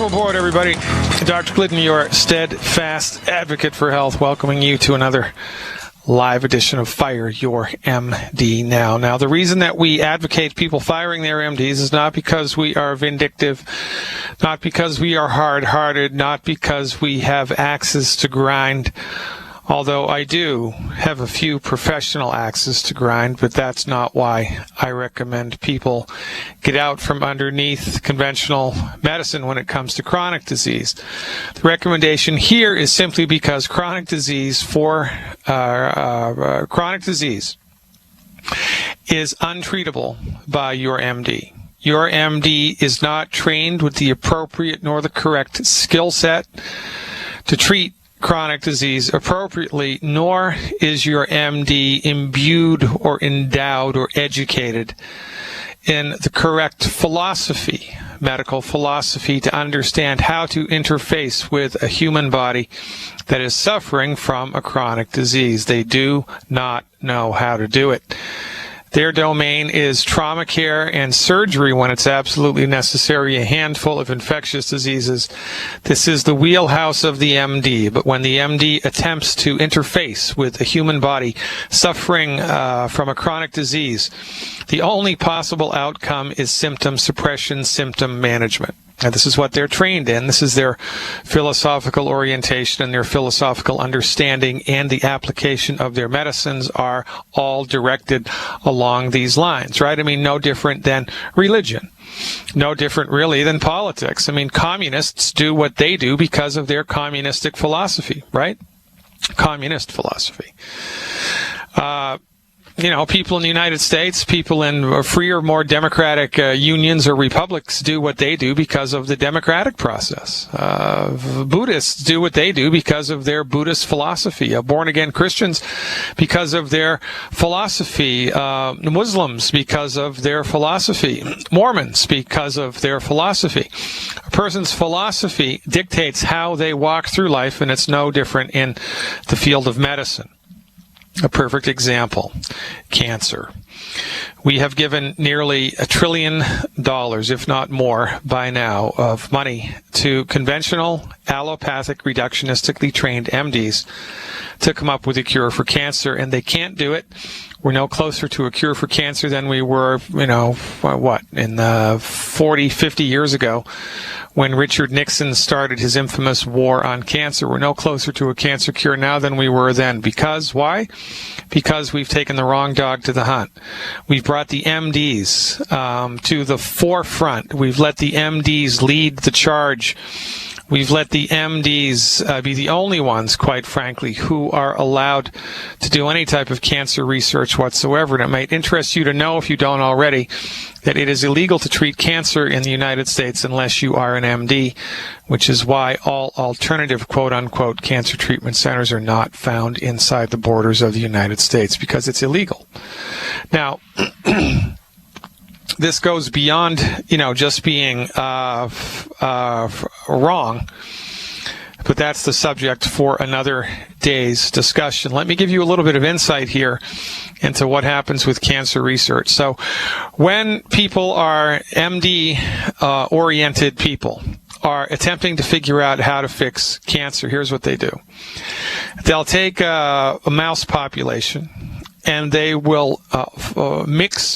Welcome aboard, everybody. Dr. Glidden, your steadfast advocate for health, welcoming you to another live edition of Fire Your MD Now. Now, the reason that we advocate people firing their MDs is not because we are vindictive, not because we are hard-hearted, not because we have axes to grind, although I do have a few professional axes to grind, but that's not why I recommend people get out from underneath conventional medicine when it comes to chronic disease. The recommendation here is simply because chronic disease is untreatable by your MD. Your MD is not trained with the appropriate nor the correct skill set to treat chronic disease appropriately, nor is your MD imbued or endowed or educated in the correct philosophy, medical philosophy, to understand how to interface with a human body that is suffering from a chronic disease. They do not know how to do it. Their domain is trauma care and surgery when it's absolutely necessary, a handful of infectious diseases. This is the wheelhouse of the MD, but when the MD attempts to interface with a human body suffering from a chronic disease, the only possible outcome is symptom suppression, symptom management. And this is what they're trained in. This is their philosophical orientation and their philosophical understanding, and the application of their medicines are all directed along these lines, right? I mean, no different than religion. No different, really, than politics. I mean, communists do what they do because of their communistic philosophy, right? Communist philosophy. People in the United States, people in freer, more democratic unions or republics do what they do because of the democratic process. Buddhists do what they do because of their Buddhist philosophy. Born-again Christians because of their philosophy. Muslims because of their philosophy. Mormons because of their philosophy. A person's philosophy dictates how they walk through life, and it's no different in the field of medicine. A perfect example, cancer. We have given nearly $1 trillion, if not more by now, of money to conventional, allopathic, reductionistically trained MDs to come up with a cure for cancer, and they can't do it. We're no closer to a cure for cancer than we were, in 40, 50 years ago when Richard Nixon started his infamous war on cancer. We're no closer to a cancer cure now than we were then. Because, why? Because we've taken the wrong dog to the hunt. We've brought the MDs to the forefront. We've let the MDs lead the charge. We've let the MDs be the only ones, quite frankly, who are allowed to do any type of cancer research whatsoever. And it might interest you to know, if you don't already, that it is illegal to treat cancer in the United States unless you are an MD, which is why all alternative quote-unquote cancer treatment centers are not found inside the borders of the United States, because it's illegal. Now, this goes beyond, just being wrong, but that's the subject for another day's discussion. Let me give you a little bit of insight here into what happens with cancer research. So when people are MD-oriented people are attempting to figure out how to fix cancer, here's what they do. They'll take a mouse population, and they will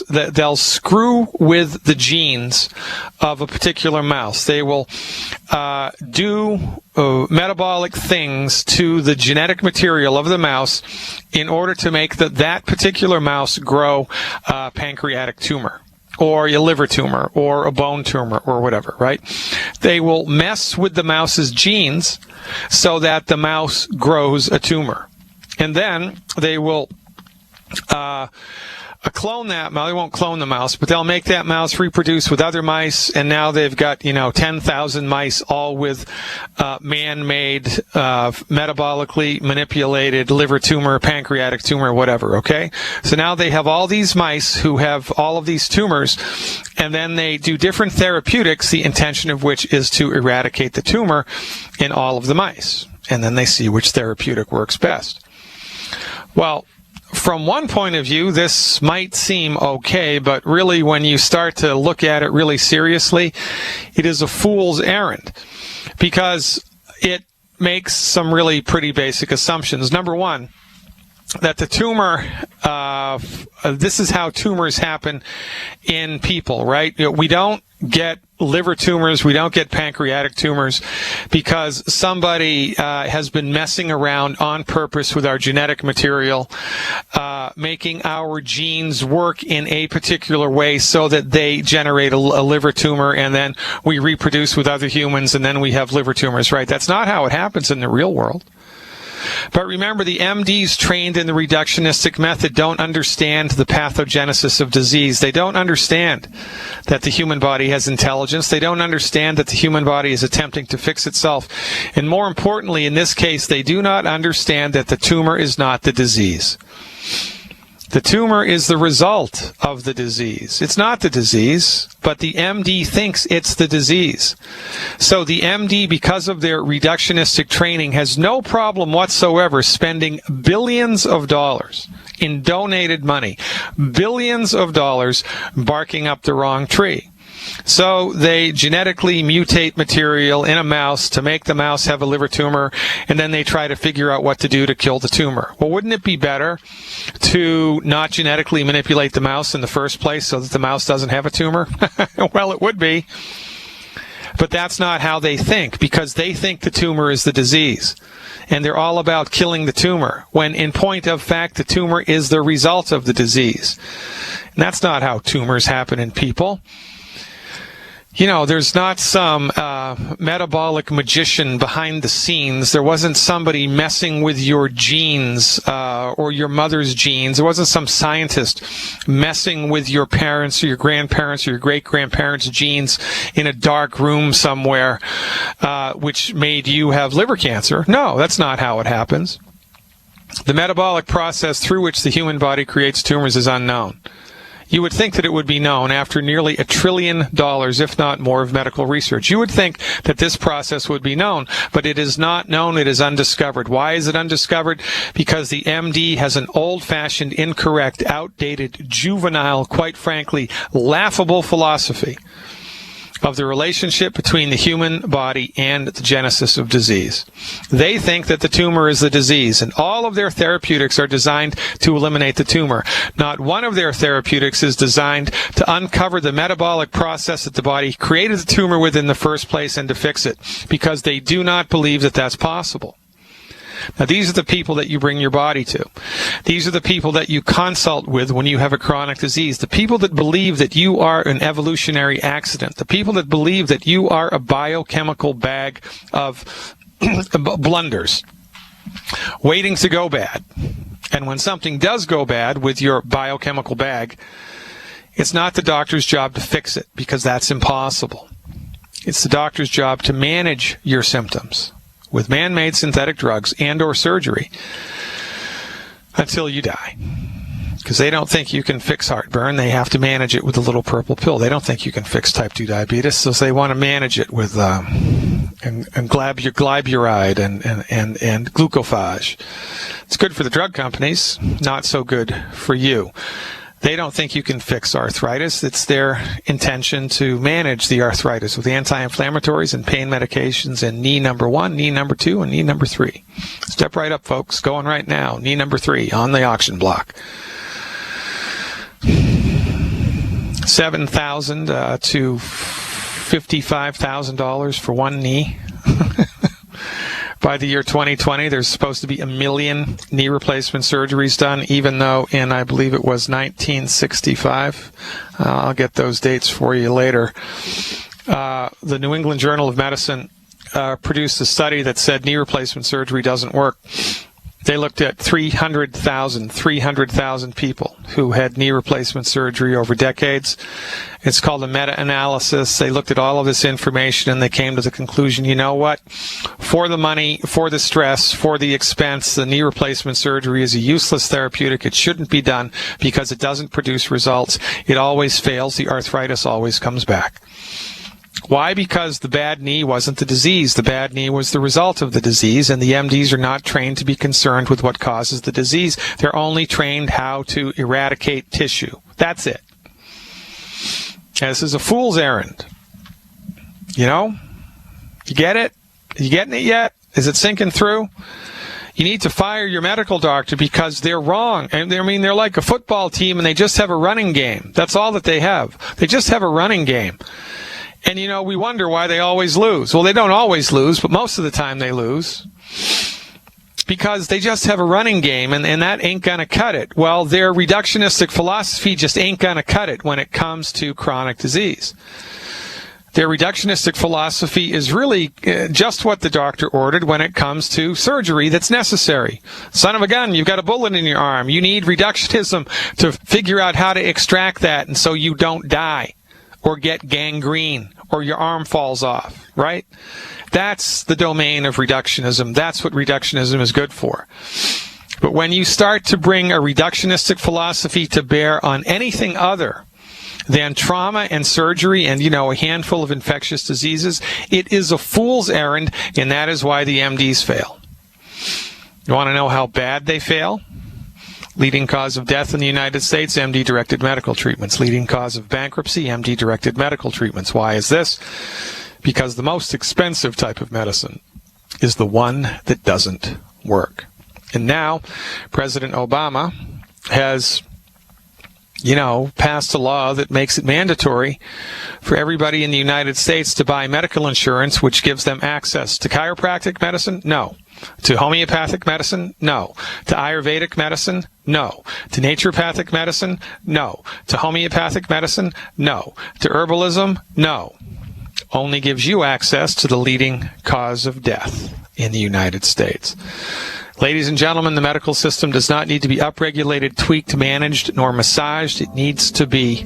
they'll screw with the genes of a particular mouse. They will do metabolic things to the genetic material of the mouse in order to make that particular mouse grow a pancreatic tumor, or a liver tumor, or a bone tumor, or whatever, right? They will mess with the mouse's genes so that the mouse grows a tumor. And then they will clone that mouse. They won't clone the mouse, but they'll make that mouse reproduce with other mice, and now they've got 10,000 mice, all with man-made, metabolically manipulated liver tumor, pancreatic tumor, whatever, okay? So now they have all these mice who have all of these tumors, and then they do different therapeutics, the intention of which is to eradicate the tumor in all of the mice, and then they see which therapeutic works best. Well, from one point of view, this might seem okay, but really when you start to look at it really seriously, it is a fool's errand because it makes some really pretty basic assumptions. Number one, that the tumor, this is how tumors happen in people, right? We don't get liver tumors, we don't get pancreatic tumors because somebody has been messing around on purpose with our genetic material, making our genes work in a particular way so that they generate a liver tumor, and then we reproduce with other humans, and then we have liver tumors, right? That's not how it happens in the real world. But remember, the MDs trained in the reductionistic method don't understand the pathogenesis of disease. They don't understand that the human body has intelligence. They don't understand that the human body is attempting to fix itself. And more importantly, in this case, they do not understand that the tumor is not the disease. The tumor is the result of the disease. It's not the disease, but the MD thinks it's the disease. So the MD, because of their reductionistic training, has no problem whatsoever spending billions of dollars in donated money, billions of dollars barking up the wrong tree. So they genetically mutate material in a mouse to make the mouse have a liver tumor, and then they try to figure out what to do to kill the tumor. Well, wouldn't it be better to not genetically manipulate the mouse in the first place so that the mouse doesn't have a tumor? Well, it would be. But that's not how they think, because they think the tumor is the disease. And they're all about killing the tumor, when in point of fact, the tumor is the result of the disease. And that's not how tumors happen in people. You know, there's not some metabolic magician behind the scenes. There wasn't somebody messing with your genes or your mother's genes. There wasn't some scientist messing with your parents or your grandparents or your great-grandparents' genes in a dark room somewhere, which made you have liver cancer. No, that's not how it happens. The metabolic process through which the human body creates tumors is unknown. You would think that it would be known after nearly $1 trillion, if not more, of medical research. You would think that this process would be known, but it is not known. It is undiscovered. Why is it undiscovered? Because the MD has an old-fashioned, incorrect, outdated, juvenile, quite frankly, laughable philosophy of the relationship between the human body and the genesis of disease. They think that the tumor is the disease, and all of their therapeutics are designed to eliminate the tumor. Not one of their therapeutics is designed to uncover the metabolic process that the body created the tumor with in the first place and to fix it, because they do not believe that that's possible. Now, these are the people that you bring your body to. These are the people that you consult with when you have a chronic disease. The people that believe that you are an evolutionary accident. The people that believe that you are a biochemical bag of blunders waiting to go bad. And when something does go bad with your biochemical bag, it's not the doctor's job to fix it, because that's impossible. It's the doctor's job to manage your symptoms with man-made synthetic drugs and or surgery until you die. Because they don't think you can fix heartburn. They have to manage it with a little purple pill. They don't think you can fix type 2 diabetes, so they want to manage it with glyburide and glucophage. It's good for the drug companies, not so good for you. They don't think you can fix arthritis. It's their intention to manage the arthritis with anti-inflammatories and pain medications and knee number 1, knee number 2, and knee number 3. Step right up, folks. Going right now. Knee number 3 on the auction block. $7,000 to $55,000 for one knee. By the year 2020, there's supposed to be 1 million knee replacement surgeries done, even though in, I believe it was 1965. I'll get those dates for you later. The New England Journal of Medicine produced a study that said knee replacement surgery doesn't work. They looked at 300,000 people who had knee replacement surgery over decades. It's called a meta-analysis. They looked at all of this information and they came to the conclusion, you know what? For the money, for the stress, for the expense, the knee replacement surgery is a useless therapeutic. It shouldn't be done because it doesn't produce results. It always fails. The arthritis always comes back. Why? Because the bad knee wasn't the disease. The bad knee was the result of the disease, and the MDs are not trained to be concerned with what causes the disease. They're only trained how to eradicate tissue. That's it. This is a fool's errand. You know? You get it? Are you getting it yet? Is it sinking through? You need to fire your medical doctor because they're wrong. And they're like a football team and they just have a running game. That's all that they have. They just have a running game. And, you know, we wonder why they always lose. Well, they don't always lose, but most of the time they lose. Because they just have a running game, and that ain't going to cut it. Well, their reductionistic philosophy just ain't going to cut it when it comes to chronic disease. Their reductionistic philosophy is really just what the doctor ordered when it comes to surgery that's necessary. Son of a gun, you've got a bullet in your arm. You need reductionism to figure out how to extract that, and so you don't die or get gangrene or your arm falls off, right? That's the domain of reductionism. That's what reductionism is good for. But when you start to bring a reductionistic philosophy to bear on anything other than trauma and surgery and, you know, a handful of infectious diseases, it is a fool's errand, and that is why the MDs fail. You want to know how bad they fail? Leading cause of death in the United States, MD-directed medical treatments. Leading cause of bankruptcy, MD-directed medical treatments. Why is this? Because the most expensive type of medicine is the one that doesn't work. And now, President Obama has, you know, passed a law that makes it mandatory for everybody in the United States to buy medical insurance, which gives them access to chiropractic medicine? No. To homeopathic medicine? No. To Ayurvedic medicine? No. To naturopathic medicine? No. To homeopathic medicine? No. To herbalism? No. Only gives you access to the leading cause of death in the United States. Ladies and gentlemen, the medical system does not need to be upregulated, tweaked, managed, nor massaged. It needs to be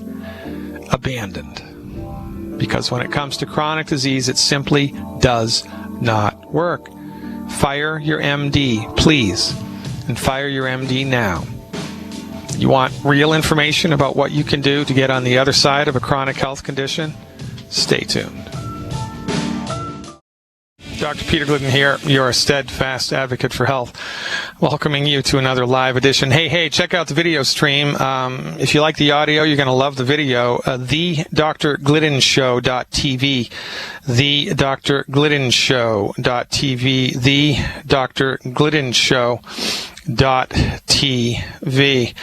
abandoned. Because when it comes to chronic disease, it simply does not work. Fire your MD, please, and fire your MD now. You want real information about what you can do to get on the other side of a chronic health condition? Stay tuned. Dr. Peter Glidden here, your steadfast advocate for health, welcoming you to another live edition. Hey, check out the video stream. If you like the audio, you're going to love the video. TheDrGliddenshow.tv, TheDrGliddenshow.tv, TheDrGliddenshow.tv.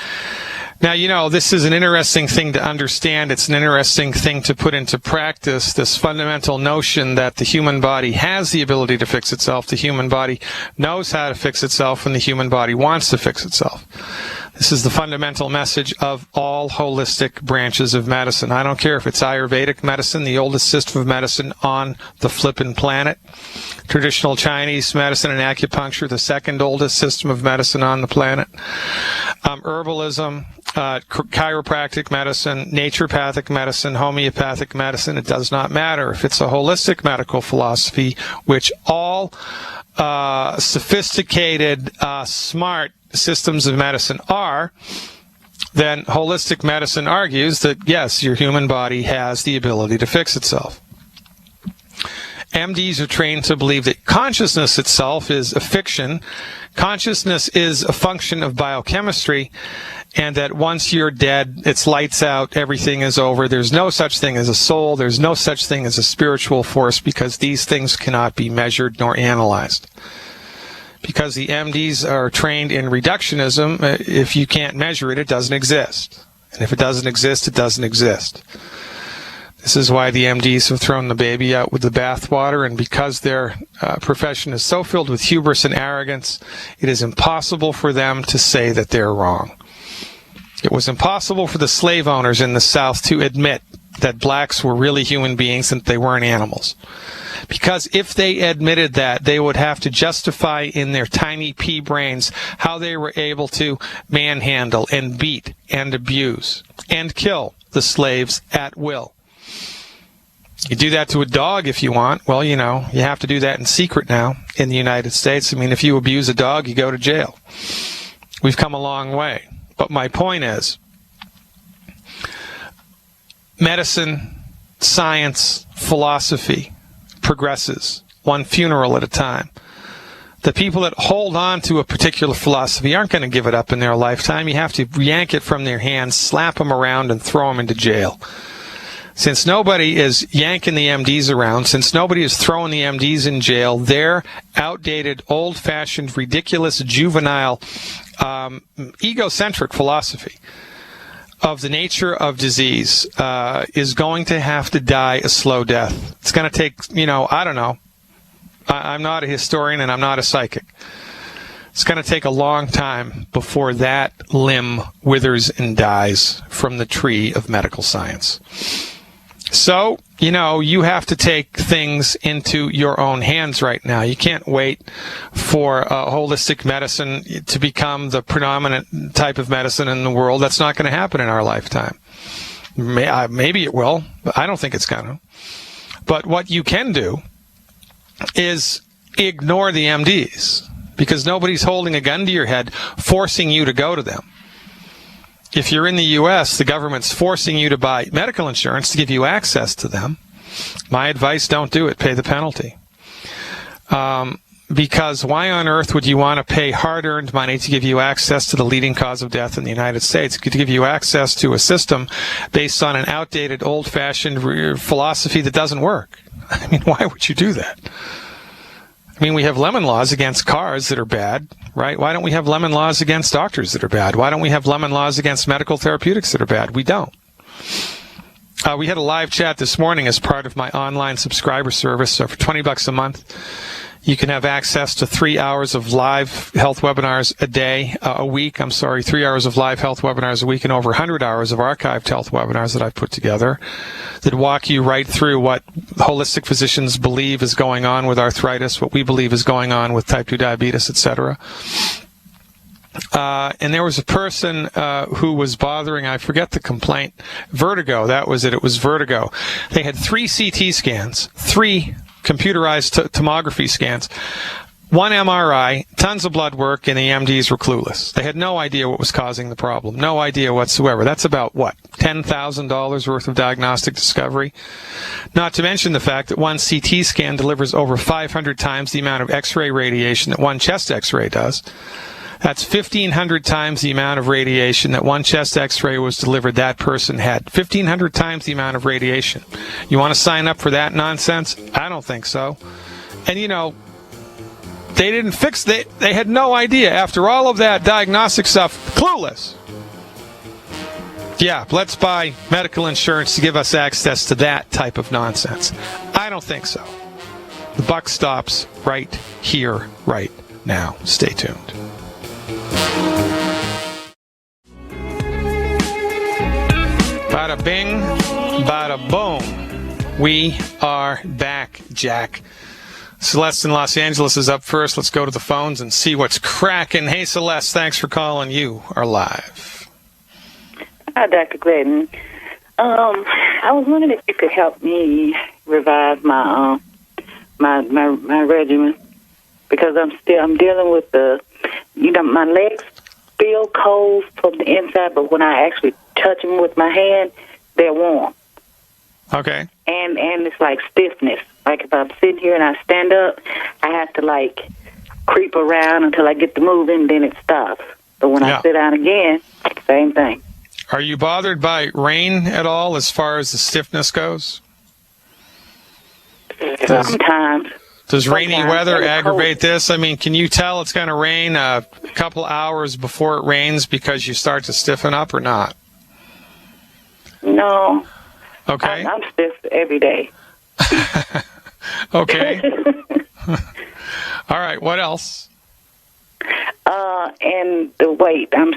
Now, you know, this is an interesting thing to understand. It's an interesting thing to put into practice, this fundamental notion that the human body has the ability to fix itself. The human body knows how to fix itself, and the human body wants to fix itself. This is the fundamental message of all holistic branches of medicine. I don't care if it's Ayurvedic medicine, the oldest system of medicine on the flippin' planet, traditional Chinese medicine and acupuncture, the second oldest system of medicine on the planet, herbalism, chiropractic medicine, naturopathic medicine, homeopathic medicine. It does not matter if it's a holistic medical philosophy, which all sophisticated, smart systems of medicine are. Then holistic medicine argues that, yes, your human body has the ability to fix itself. MDs are trained to believe that consciousness itself is a fiction. Consciousness is a function of biochemistry, and that once you're dead, it's lights out, everything is over. There's no such thing as a soul. There's no such thing as a spiritual force, because these things cannot be measured nor analyzed. Because the MDs are trained in reductionism, if you can't measure it, it doesn't exist. And if it doesn't exist, it doesn't exist. This is why the MDs have thrown the baby out with the bathwater, and because their profession is so filled with hubris and arrogance, it is impossible for them to say that they're wrong. It was impossible for the slave owners in the South to admit that blacks were really human beings and that they weren't animals. Because if they admitted that, they would have to justify in their tiny pea brains how they were able to manhandle and beat and abuse and kill the slaves at will. You do that to a dog if you want. Well, you know, you have to do that in secret now in the United States. I mean, if you abuse a dog, you go to jail. We've come a long way. But my point is, medicine, science, philosophy progresses one funeral at a time. The people that hold on to a particular philosophy aren't going to give it up in their lifetime. You have to yank it from their hands, slap them around, and throw them into jail. Since nobody is yanking the MDs around, since nobody is throwing the MDs in jail, their outdated, old-fashioned, ridiculous, juvenile, egocentric philosophy of the nature of disease is going to have to die a slow death. It's going to take, I don't know. I'm not a historian and I'm not a psychic. It's going to take a long time before that limb withers and dies from the tree of medical science. So, you have to take things into your own hands right now. You can't wait for holistic medicine to become the predominant type of medicine in the world. That's not going to happen in our lifetime. Maybe it will, but I don't think it's going to. But what you can do is ignore the MDs, because nobody's holding a gun to your head forcing you to go to them. If you're in the U.S., the government's forcing you to buy medical insurance to give you access to them. My advice, don't do it. Pay the penalty. Because why on earth would you want to pay hard-earned money to give you access to the leading cause of death in the United States, to give you access to a system based on an outdated, old-fashioned philosophy that doesn't work? I mean, why would you do that? I mean, we have lemon laws against cars that are bad, right? Why don't we have lemon laws against doctors that are bad? Why don't we have lemon laws against medical therapeutics that are bad? We don't. We had a live chat this morning as part of my online subscriber service. So for $20 a month, you can have access to 3 hours of live health webinars a week. 3 hours of live health webinars a week, and over 100 hours of archived health webinars that I've put together that walk you right through what holistic physicians believe is going on with arthritis, what we believe is going on with type 2 diabetes, etc. And there was a person who was bothering, I forget the complaint, vertigo. That was it. It was vertigo. They had 3 CT scans, 3 computerized tomography scans, 1 MRI, tons of blood work, and the MDs were clueless. They had no idea what was causing the problem. No idea whatsoever. That's about, $10,000 worth of diagnostic discovery? Not to mention the fact that 1 CT scan delivers over 500 times the amount of X-ray radiation that 1 chest X-ray does. That's 1,500 times the amount of radiation that 1 chest X-ray was delivered that person had. 1,500 times the amount of radiation. You want to sign up for that nonsense? I don't think so. And, they didn't fix they had no idea. After all of that diagnostic stuff, clueless. Yeah, let's buy medical insurance to give us access to that type of nonsense. I don't think so. The buck stops right here, right now. Stay tuned. Bada bing, bada boom. We are back, Jack. Celeste in Los Angeles is up first. Let's go to the phones and see what's cracking. Hey, Celeste, thanks for calling. You are live. Hi, Dr. Gladden. I was wondering if you could help me revise my regimen, because I'm dealing with my legs feel cold from the inside, but when I actually touch them with my hand, they're warm. Okay. And it's like stiffness. Like if I'm sitting here and I stand up, I have to creep around until I get the move in, then it stops. But when I sit down again, same thing. Are you bothered by rain at all as far as the stiffness goes? Sometimes. Does rainy weather aggravate this? I mean, can you tell it's going to rain a couple hours before it rains because you start to stiffen up or not? No. Okay. I'm stiff every day. Okay. All right. What else? And the weight. I'm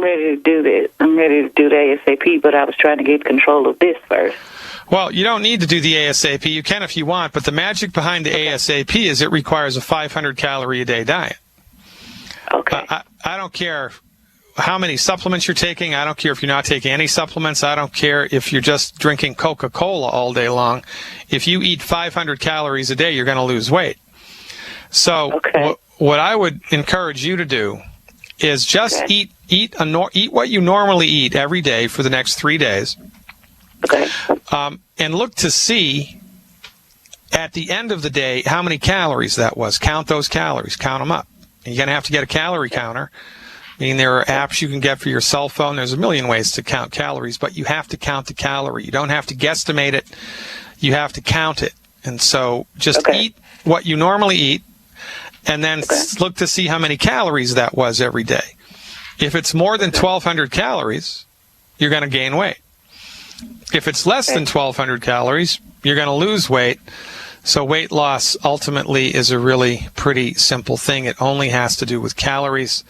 ready to do this. I'm ready to do the ASAP, but I was trying to get control of this first. Well, you don't need to do the ASAP. You can if you want, but the magic behind the ASAP is it requires a 500-calorie-a-day diet. Okay. I don't care how many supplements you're taking. I don't care if you're not taking any supplements. I don't care if you're just drinking Coca-Cola all day long. If you eat 500 calories a day, you're going to lose weight. So what I would encourage you to do is just eat what you normally eat every day for the next 3 days. Okay. And look to see at the end of the day how many calories that was. Count those calories. Count them up. You're going to have to get a calorie counter. I mean, there are apps you can get for your cell phone. There's a million ways to count calories, but you have to count the calorie. You don't have to guesstimate it. You have to count it. And so just eat what you normally eat, and then look to see how many calories that was every day. If it's more than 1,200 calories, you're going to gain weight. If it's less than 1,200 calories, you're going to lose weight. So weight loss ultimately is a really pretty simple thing. It only has to do with calories.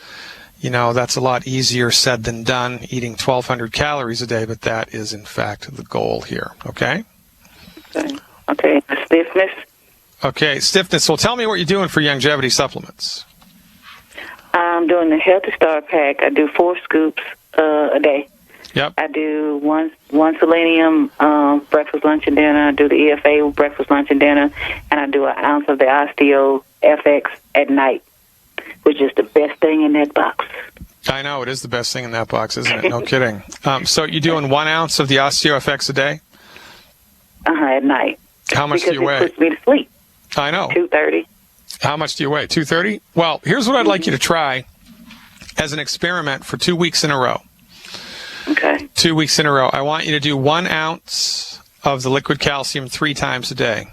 You know, that's a lot easier said than done, eating 1,200 calories a day, but that is, in fact, the goal here. Okay? Okay. Stiffness? Okay, stiffness. Well, tell me what you're doing for longevity supplements. I'm doing the Healthy Start Pack. I do 4 scoops a day. Yep. I do one selenium breakfast, lunch, and dinner. I do the EFA breakfast, lunch, and dinner. And I do an ounce of the Osteo FX at night, which is the best thing in that box. I know, it is the best thing in that box, isn't it? No kidding. So you're doing 1 ounce of the Osteo FX a day? At night. How much do you weigh? Because it puts me to sleep. I know. 230. How much do you weigh? 230? Well, here's what I'd like you to try as an experiment for 2 weeks in a row. Okay. 2 weeks in a row. I want you to do 1 ounce of the liquid calcium 3 times a day.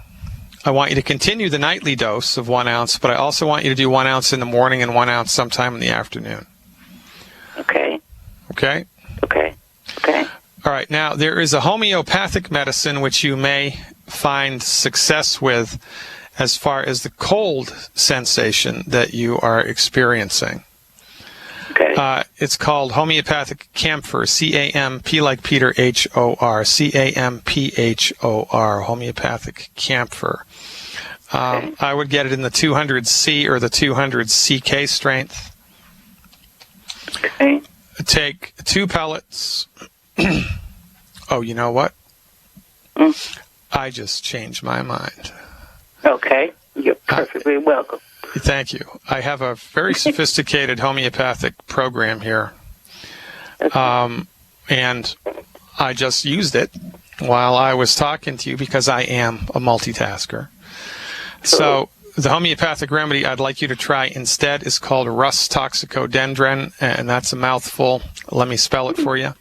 I want you to continue the nightly dose of 1 ounce, but I also want you to do 1 ounce in the morning and 1 ounce sometime in the afternoon. Okay. Okay? Okay. Okay. All right. Now, there is a homeopathic medicine which you may find success with as far as the cold sensation that you are experiencing. Okay. It's called homeopathic camphor, C-A-M-P like Peter, H-O-R, C-A-M-P-H-O-R, homeopathic camphor. I would get it in the 200C or the 200CK strength. Okay. Take 2 pellets. Oh, you know what? I just changed my mind. Okay. You're perfectly welcome. Thank you. I have a very sophisticated homeopathic program here. And I just used it while I was talking to you because I am a multitasker. So the homeopathic remedy I'd like you to try instead is called Rus toxicodendron, and that's a mouthful. Let me spell it for you.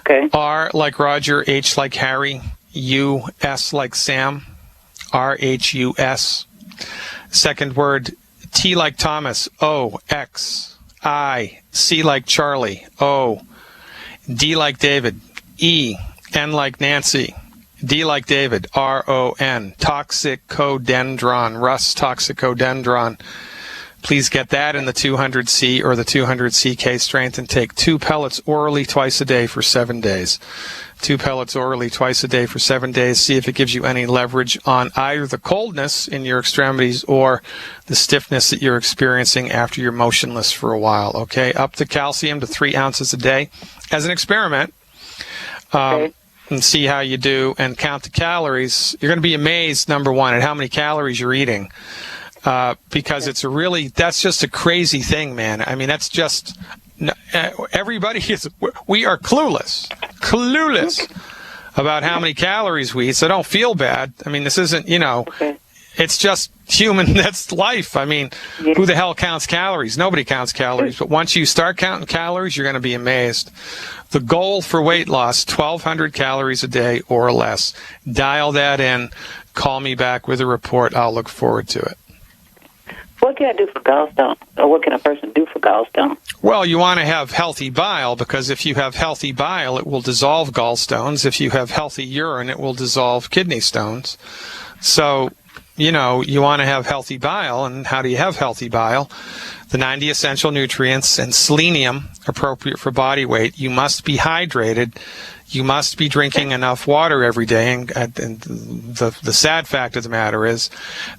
Okay. R like Roger, H like Harry, U, S like Sam, R-H-U-S. Second word, T like Thomas, O, X, I, C like Charlie, O, D like David, E, N like Nancy, D like David, R-O-N, toxicodendron, Rus toxicodendron. Please get that in the 200C or the 200CK strength and take 2 pellets orally twice a day for 7 days. 2 pellets orally twice a day for 7 days. See if it gives you any leverage on either the coldness in your extremities or the stiffness that you're experiencing after you're motionless for a while. Okay, up the calcium to 3 ounces a day as an experiment. And see how you do and count the calories. You're going to be amazed, number one, at how many calories you're eating. Because that's just a crazy thing, man. I mean, that's just, we are clueless about how many calories we eat, so don't feel bad. I mean, this isn't, it's just human, that's life. I mean, who the hell counts calories? Nobody counts calories, but once you start counting calories, you're going to be amazed. The goal for weight loss, 1,200 calories a day or less. Dial that in. Call me back with a report. I'll look forward to it. What can I do for gallstones? Or what can a person do for gallstones? Well, you want to have healthy bile, because if you have healthy bile, it will dissolve gallstones. If you have healthy urine, it will dissolve kidney stones. So, you want to have healthy bile. And how do you have healthy bile? The 90 essential nutrients and selenium, appropriate for body weight. You must be hydrated. You must be drinking enough water every day. And the sad fact of the matter is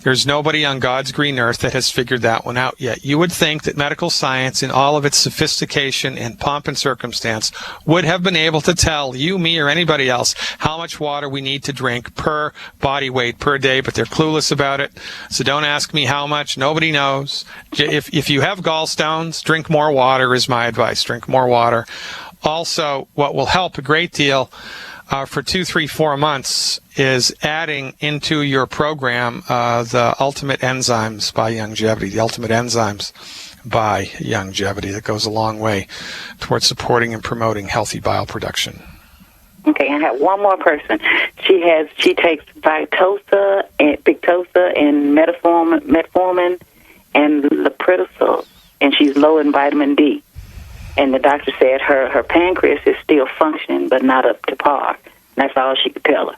there's nobody on God's green earth that has figured that one out yet. You would think that medical science, in all of its sophistication and pomp and circumstance, would have been able to tell you, me, or anybody else how much water we need to drink per body weight per day, but they're clueless about it. So don't ask me how much. Nobody knows. If you have gallstones, drink more water is my advice. Drink more water. Also, what will help a great deal for 2, 3, 4 months is adding into your program the Ultimate Enzymes by Youngevity. The Ultimate Enzymes by Youngevity, that goes a long way towards supporting and promoting healthy bile production. Okay, I have one more person. She takes Victoza and Victoza and metformin and Lipridosol, and she's low in vitamin D. And the doctor said her pancreas is still functioning, but not up to par. That's all she could tell her.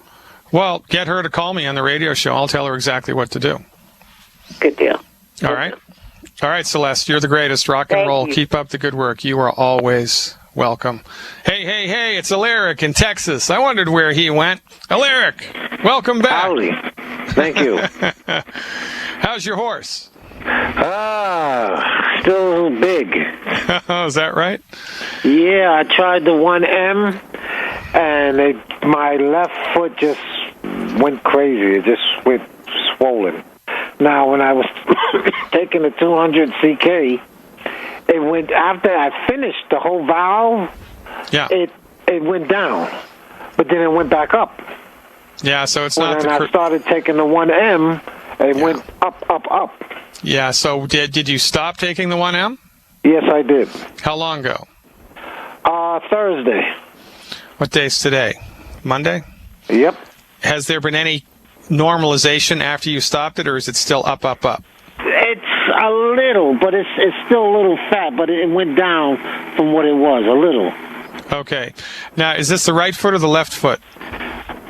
Well, get her to call me on the radio show. I'll tell her exactly what to do. Good deal. All right. All right, Celeste, you're the greatest. Rock and roll. Keep up the good work. You are always welcome. Hey, it's Alaric in Texas. I wondered where he went. Alaric, welcome back. Howdy. Thank you. How's your horse? Still big. Oh, is that right? Yeah, I tried the 1M, and my left foot just went crazy. It just went swollen. Now, when I was taking the 200 CK, it went, after I finished the whole valve, yeah, it went down, but then it went back up. Yeah, so it's not. When I started taking the 1M, it went up. Yeah, so did you stop taking the 1M? Yes, I did. How long ago? Thursday. What day's today? Monday? Yep. Has there been any normalization after you stopped it, or is it still up? It's a little, but it's still a little fat, but it went down from what it was, a little. Okay. Now, is this the right foot or the left foot?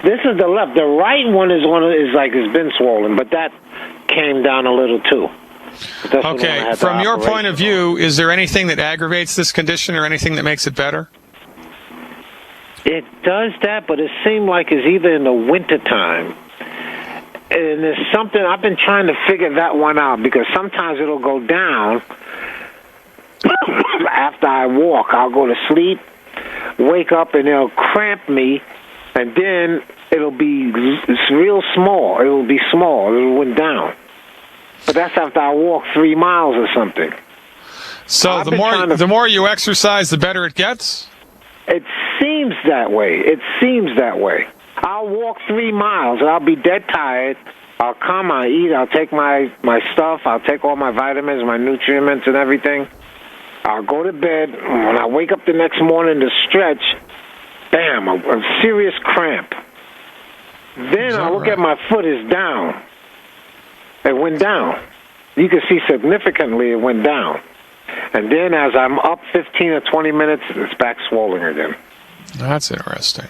This is the left. The right one is it's been swollen, but that came down a little too. Okay. From your point of view, is there anything that aggravates this condition or anything that makes it better? It does that, but it seemed like it's either in the wintertime. And there's something, I've been trying to figure that one out, because sometimes it'll go down after I walk. I'll go to sleep, wake up, and it'll cramp me, and then it'll be real small. It'll be small. It'll went down. But that's after I walk 3 miles or something. So the more you exercise, the better it gets? It seems that way. I'll walk 3 miles, and I'll be dead tired. I'll come, I'll eat, I'll take my stuff, I'll take all my vitamins, my nutrients and everything. I'll go to bed. When I wake up the next morning to stretch, bam, a serious cramp. Then I look at my foot, is down. It went down. You can see significantly it went down. And then as I'm up 15 or 20 minutes, it's back swollen again. That's interesting.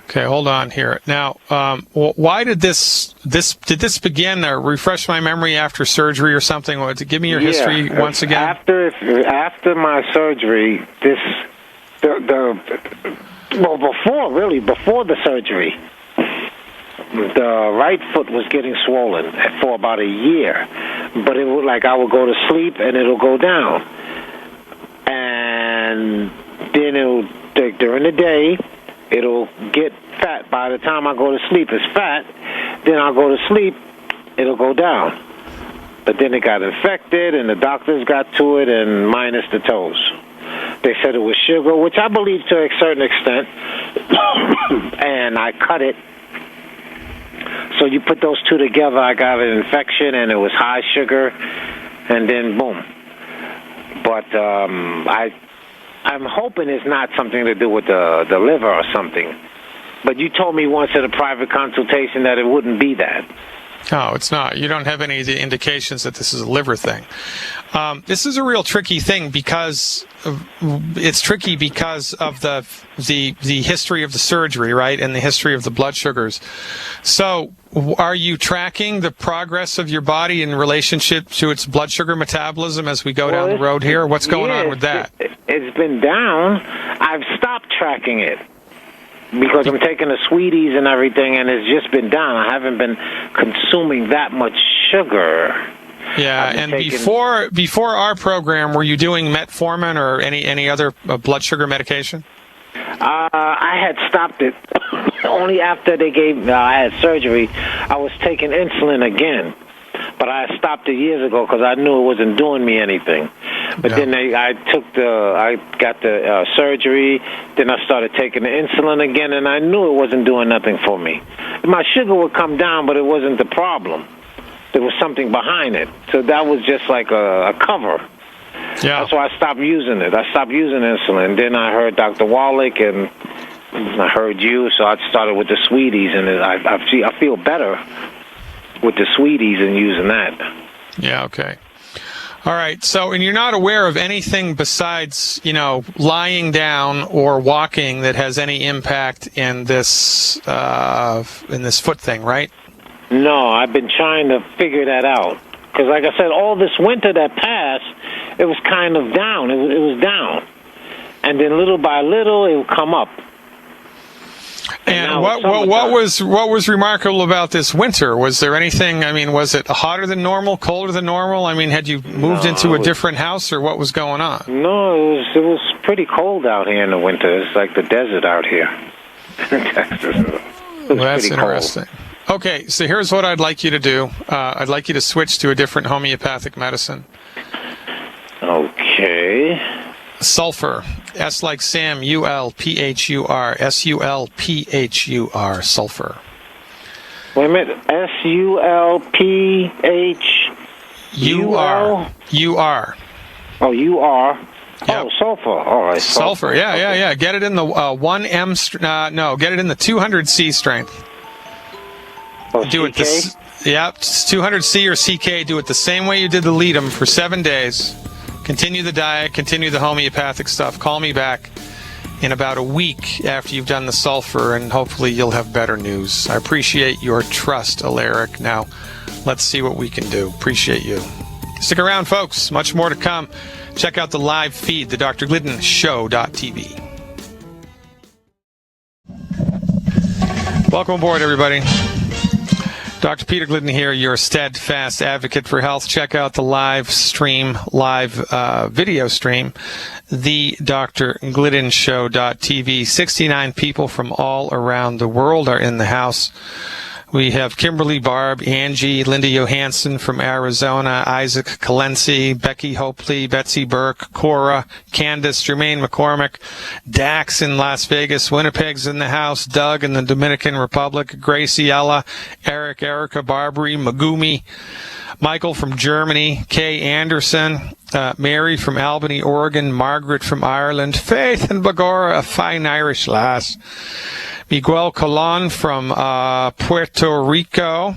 Okay, hold on here. Now, why did this begin? Refresh my memory after surgery or something? Give me your history once again. After my surgery, before the surgery, the right foot was getting swollen for about a year, but it would, I would go to sleep and it'll go down, and then during the day it'll get fat. By the time I go to sleep, it's fat. Then I'll go to sleep, it'll go down. But then it got infected, and the doctors got to it, and minus the toes. They said it was sugar, which I believe to a certain extent, and I cut it. So you put those two together, I got an infection, and it was high sugar, and then boom. But I'm hoping it's not something to do with the liver or something. But you told me once at a private consultation that it wouldn't be that. No, it's not. You don't have any indications that this is a liver thing. This is a real tricky thing because it's tricky because of the history of the surgery, right, and the history of the blood sugars. So, are you tracking the progress of your body in relationship to its blood sugar metabolism as we go down the road here? What's going on with that? It's been down. I've stopped tracking it, because I'm taking the sweeties and everything, and it's just been down. I haven't been consuming that much sugar. Yeah, and before our program, were you doing metformin or any other blood sugar medication? I had stopped it only after I had surgery. I was taking insulin again, but I stopped it years ago because I knew it wasn't doing me anything. But then I got the surgery. Then I started taking the insulin again, and I knew it wasn't doing nothing for me. My sugar would come down, but it wasn't the problem. There was something behind it. So that was just like a cover. Yeah. That's why I stopped using it. I stopped using insulin. Then I heard Dr. Wallach, and I heard you, so I started with the Sweeties, and I feel better with the Sweeties and using that. Yeah, okay. All right. So, and you're not aware of anything besides, lying down or walking that has any impact in this foot thing, right? No, I've been trying to figure that out. Because, like I said, all this winter that passed, it was kind of down. It was down. And then little by little, it would come up. And what was remarkable about this winter? Was there anything, was it hotter than normal, colder than normal? Had you moved into a different house, or what was going on? No, it was pretty cold out here in the winter. It's like the desert out here in Texas. Well, that's interesting. Okay, so here's what I'd like you to do. I'd like you to switch to a different homeopathic medicine. Okay. Sulfur. S like Sam, U-L-P-H-U-R. S-U-L-P-H-U-R. Sulfur. Wait a minute. S-U-L-P-H-U-R? U-R. Oh, U-R. Yep. Oh, sulfur. All right. Sulfur. Yeah. Get it in the 1M. Get it in the 200C strength. Oh, Do it this. Yep. 200C or CK. Do it the same way you did the Leadum for 7 days. Continue the diet, continue the homeopathic stuff. Call me back in about a week after you've done the sulfur, and hopefully you'll have better news. I appreciate your trust, Alaric. Now, let's see what we can do. Appreciate you. Stick around, folks. Much more to come. Check out the live feed, the drglidden.show.tv. Welcome aboard, everybody. Dr. Peter Glidden here, your steadfast advocate for health. Check out the live video stream, the drgliddenshow.tv. 69 people from all around the world are in the house. We have Kimberly, Barb, Angie, Linda Johansson from Arizona, Isaac Calensi, Becky Hopley, Betsy Burke, Cora, Candace, Jermaine McCormick, Dax in Las Vegas, Winnipeg's in the house, Doug in the Dominican Republic, Gracie, Ella, Eric, Erica, Barbary, Magumi, Michael from Germany, Kay Anderson, Mary from Albany, Oregon, Margaret from Ireland, Faith and Bagora, a fine Irish lass, Miguel Colon from Puerto Rico,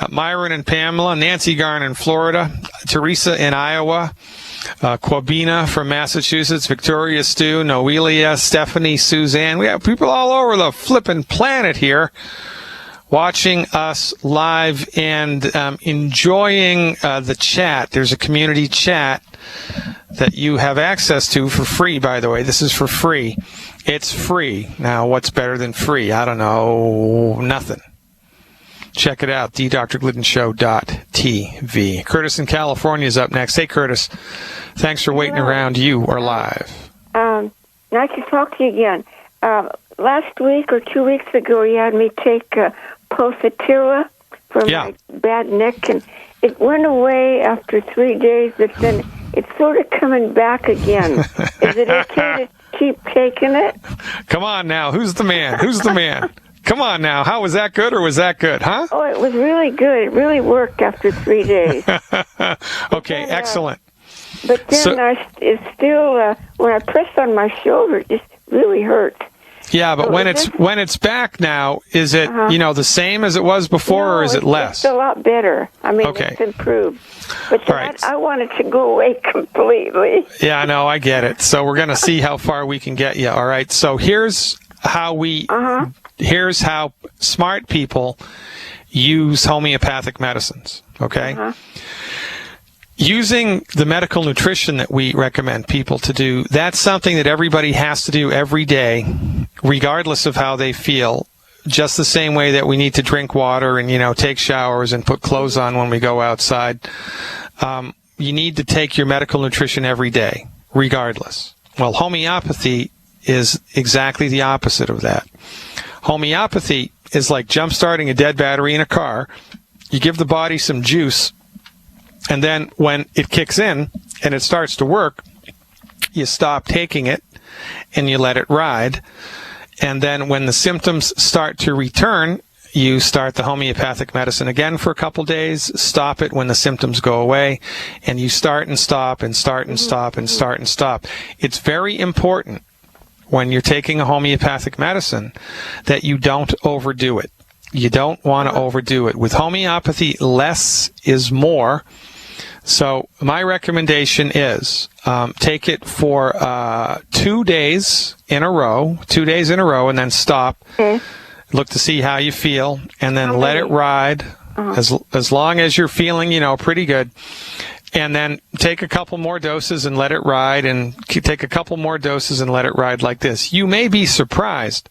Myron and Pamela, Nancy Garn in Florida, Teresa in Iowa, Quabina from Massachusetts, Victoria Stu, Noelia, Stephanie, Suzanne. We have people all over the flippin' planet here watching us live and enjoying the chat. There's a community chat that you have access to for free, by the way. This is for free. It's free. Now, what's better than free? I don't know. Nothing. Check it out, thedrgliddenshow.tv. Curtis in California is up next. Hey, Curtis. Thanks for waiting around. You are live. Nice to talk to you again. Last week or 2 weeks ago, you had me take Pulsatilla for my bad neck, and it went away after 3 days, but then it's sort of coming back again. Is it okay to keep taking it? Come on now. Who's the man? Who's the man? Come on now. How was that good, or was that good, huh? Oh, it was really good. It really worked after 3 days. Okay, then, excellent. But then it's still, when I press on my shoulder, it just really hurts. Yeah, but when it's back now, is it the same as it was before, or is it less? It's a lot better. It's improved. But I want it to go away completely. Yeah, I know, I get it. So we're gonna see how far we can get you. All right. So here's how here's how smart people use homeopathic medicines. Okay. Using the medical nutrition that we recommend people to do, that's something that everybody has to do every day, regardless of how they feel. Just the same way that we need to drink water and, take showers and put clothes on when we go outside. You need to take your medical nutrition every day, regardless. Well, homeopathy is exactly the opposite of that. Homeopathy is like jump-starting a dead battery in a car. You give the body some juice, And then when it kicks in and it starts to work, you stop taking it and you let it ride. And then when the symptoms start to return, you start the homeopathic medicine again for a couple days, stop it when the symptoms go away, and you start and stop and start and stop and start and stop. It's very important when you're taking a homeopathic medicine that you don't overdo it. You don't want to overdo it. With homeopathy, less is more. So my recommendation is take it for 2 days in a row, and then stop. Okay. Look to see how you feel, and then let it ride as long as you're feeling, pretty good. And then take a couple more doses and let it ride, and take a couple more doses and let it ride like this. You may be surprised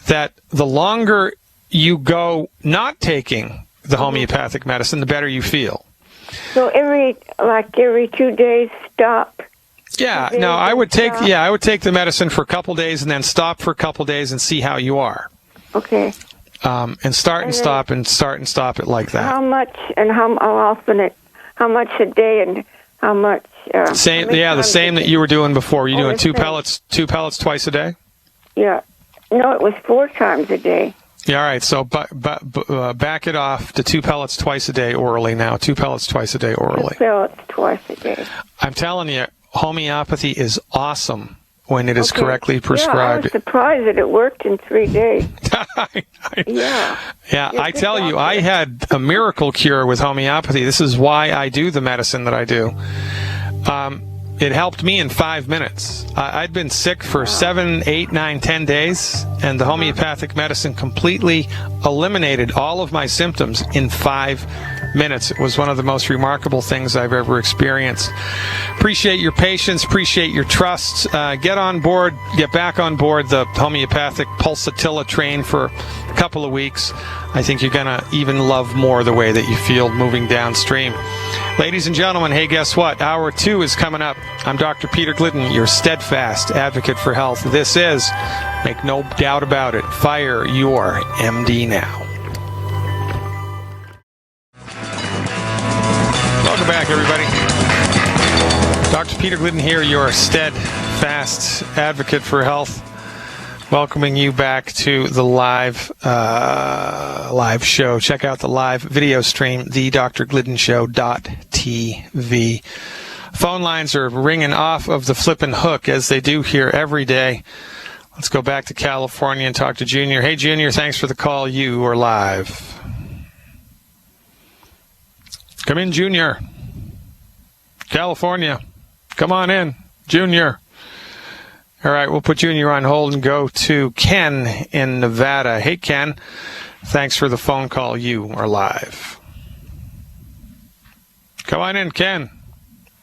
that the longer you go not taking the homeopathic medicine, the better you feel. So every 2 days, stop. Yeah, no, I would take the medicine for a couple days and then stop for a couple days and see how you are. Okay. And start and stop and start and stop it like that. How much and how often? How much a day and how much? The same that you were doing before. You're doing two pellets twice a day? Yeah. No, it was 4 times a day. Yeah, all right. So back it off to 2 pellets twice a day orally now. 2 pellets twice a day orally. 2 pellets twice a day. I'm telling you, homeopathy is awesome when it is correctly prescribed. Yeah, I was surprised that it worked in 3 days. Yeah. Yeah, I tell you, I had a miracle cure with homeopathy. This is why I do the medicine that I do. It helped me in 5 minutes. I'd been sick for 7, 8, 9, 10 days, and the homeopathic medicine completely eliminated all of my symptoms in 5 minutes. It was one of the most remarkable things I've ever experienced. Appreciate your patience, appreciate your trust. Get back on board the homeopathic pulsatilla train for a couple of weeks. I think you're going to even love more the way that you feel moving downstream. Ladies and gentlemen, hey, guess what? Hour 2 is coming up. I'm Dr. Peter Glidden, your steadfast advocate for health. This is, make no doubt about it, Fire Your MD Now. Welcome back, everybody. Dr. Peter Glidden here, your steadfast advocate for health. Welcoming you back to the live show. Check out the live video stream, thedrgliddenshow.tv. Phone lines are ringing off of the flippin' hook as they do here every day. Let's go back to California and talk to Junior. Hey, Junior, thanks for the call. You are live. Come in, Junior. California. Come on in, Junior. All right, we'll put Junior on hold and go to Ken in Nevada. Hey, Ken. Thanks for the phone call. You are live. Come on in, Ken.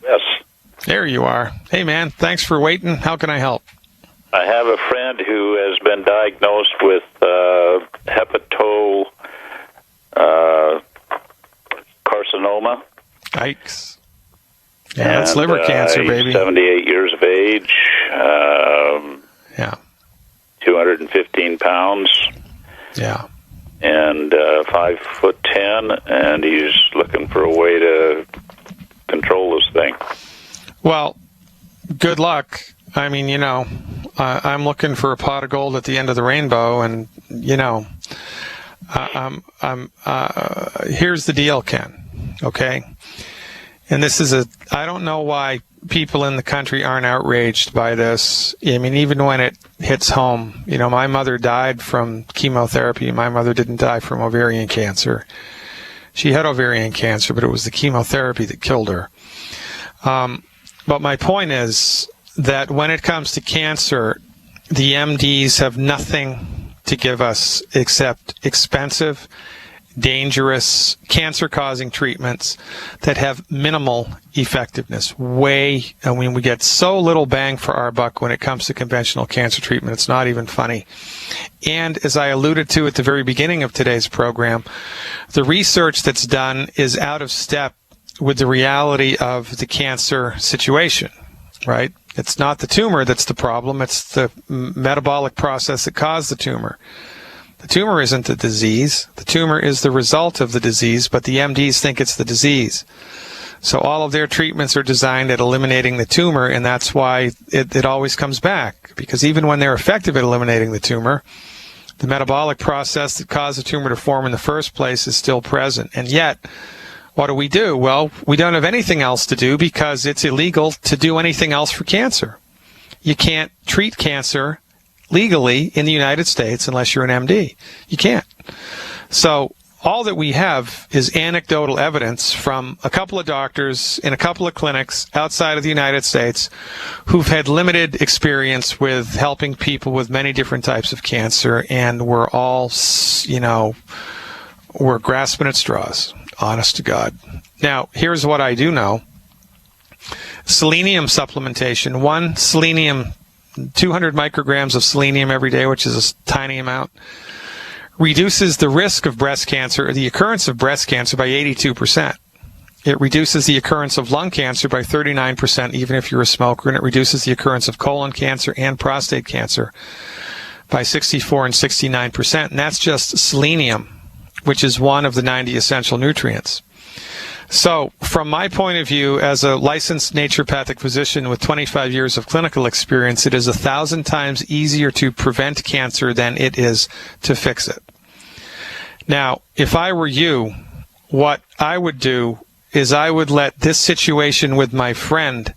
Yes. There you are. Hey, man. Thanks for waiting. How can I help? I have a friend who has been diagnosed with hepatocarcinoma. Yikes. Yeah, that's liver cancer, baby. He's 78 years of age. Yeah. 215 pounds. Yeah. And 5'10", and he's looking for a way to control this thing. Well, good luck. I mean, I'm looking for a pot of gold at the end of the rainbow, and here's the deal, Ken. Okay, and this is I don't know why people in the country aren't outraged by this. I mean, even when it hits home, my mother died from chemotherapy. My mother didn't die from ovarian cancer. She had ovarian cancer, but it was the chemotherapy that killed her. But my point is that when it comes to cancer, the MDs have nothing to give us except expensive, dangerous, cancer-causing treatments that have minimal effectiveness. We get so little bang for our buck when it comes to conventional cancer treatment. It's not even funny. And as I alluded to at the very beginning of today's program, the research that's done is out of step with the reality of the cancer situation, right? It's not the tumor that's the problem. It's the metabolic process that caused the tumor. The tumor isn't the disease. The tumor is the result of the disease, but the MDs think it's the disease. So all of their treatments are designed at eliminating the tumor, and that's why it always comes back. Because even when they're effective at eliminating the tumor, the metabolic process that caused the tumor to form in the first place is still present. And yet, what do? Well, we don't have anything else to do because it's illegal to do anything else for cancer. You can't treat cancer legally in the United States unless you're an MD. You can't. So all that we have is anecdotal evidence from a couple of doctors in a couple of clinics outside of the United States who've had limited experience with helping people with many different types of cancer, and we're all, we're grasping at straws, honest to God. Now, here's what I do know. Selenium supplementation, 200 micrograms of selenium every day, which is a tiny amount, reduces the risk of breast cancer, or the occurrence of breast cancer, by 82%. It reduces the occurrence of lung cancer by 39%, even if you're a smoker, and it reduces the occurrence of colon cancer and prostate cancer by 64 and 69%. And that's just selenium, which is one of the 90 essential nutrients. So, from my point of view, as a licensed naturopathic physician with 25 years of clinical experience, it is 1,000 times easier to prevent cancer than it is to fix it. Now, if I were you, what I would do is I would let this situation with my friend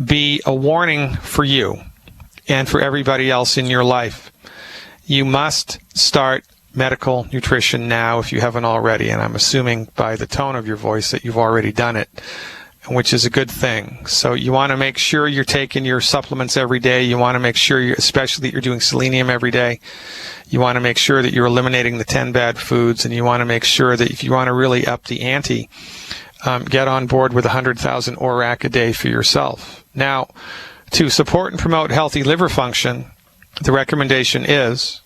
be a warning for you and for everybody else in your life. You must start medical nutrition now if you haven't already, and I'm assuming by the tone of your voice that you've already done it, which is a good thing. So you want to make sure you're taking your supplements every day. You want to make sure, especially that you're doing selenium every day. You want to make sure that you're eliminating the 10 bad foods, and you want to make sure that if you want to really up the ante, get on board with 100,000 ORAC a day for yourself. Now, to support and promote healthy liver function, the recommendation is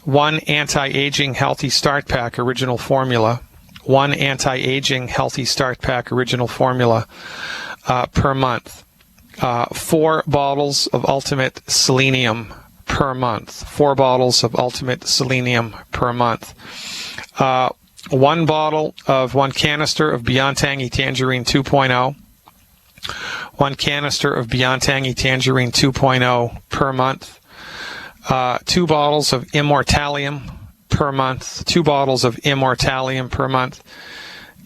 1 anti-aging healthy start pack original formula, 1 anti-aging healthy start pack original formula per month, 4 bottles of ultimate selenium per month, 4 bottles of ultimate selenium per month, 1 bottle of 1 canister of Beyond Tangy Tangerine 2.0, 1 canister of Beyond Tangy Tangerine 2.0 per month, 2 bottles of Immortalium per month, 2 bottles of Immortalium per month,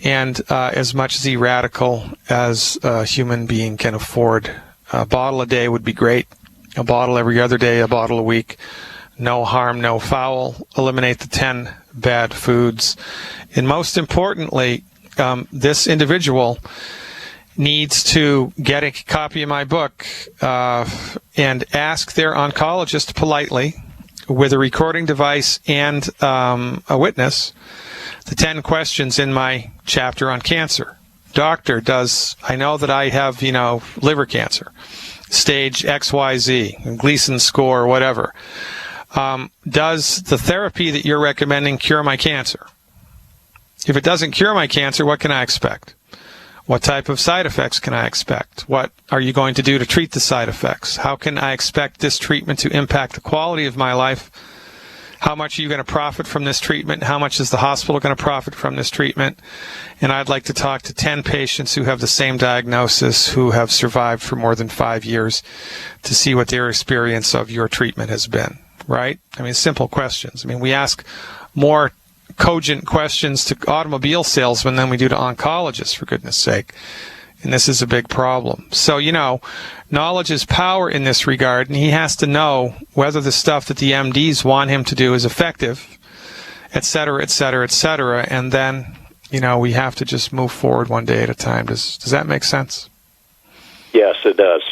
and as much Z-Radical as a human being can afford. A bottle a day would be great. A bottle every other day, a bottle a week. No harm, no foul. Eliminate the 10 bad foods. And most importantly, this individual needs to get a copy of my book and ask their oncologist politely, with a recording device and a witness, the 10 questions in my chapter on cancer. Doctor, I know that I have, liver cancer, stage XYZ, Gleason score, whatever. Does the therapy that you're recommending cure my cancer? If it doesn't cure my cancer, what can I expect? What type of side effects can I expect? What are you going to do to treat the side effects? How can I expect this treatment to impact the quality of my life? How much are you going to profit from this treatment? How much is the hospital going to profit from this treatment? And I'd like to talk to 10 patients who have the same diagnosis, who have survived for more than 5 years, to see what their experience of your treatment has been, right? I mean, simple questions. I mean, we ask more cogent questions to automobile salesmen than we do to oncologists, for goodness sake. And this is a big problem. So, knowledge is power in this regard, and he has to know whether the stuff that the MDs want him to do is effective, et cetera, et cetera, et cetera. And then, we have to just move forward one day at a time. Does that make sense? Yes, it does.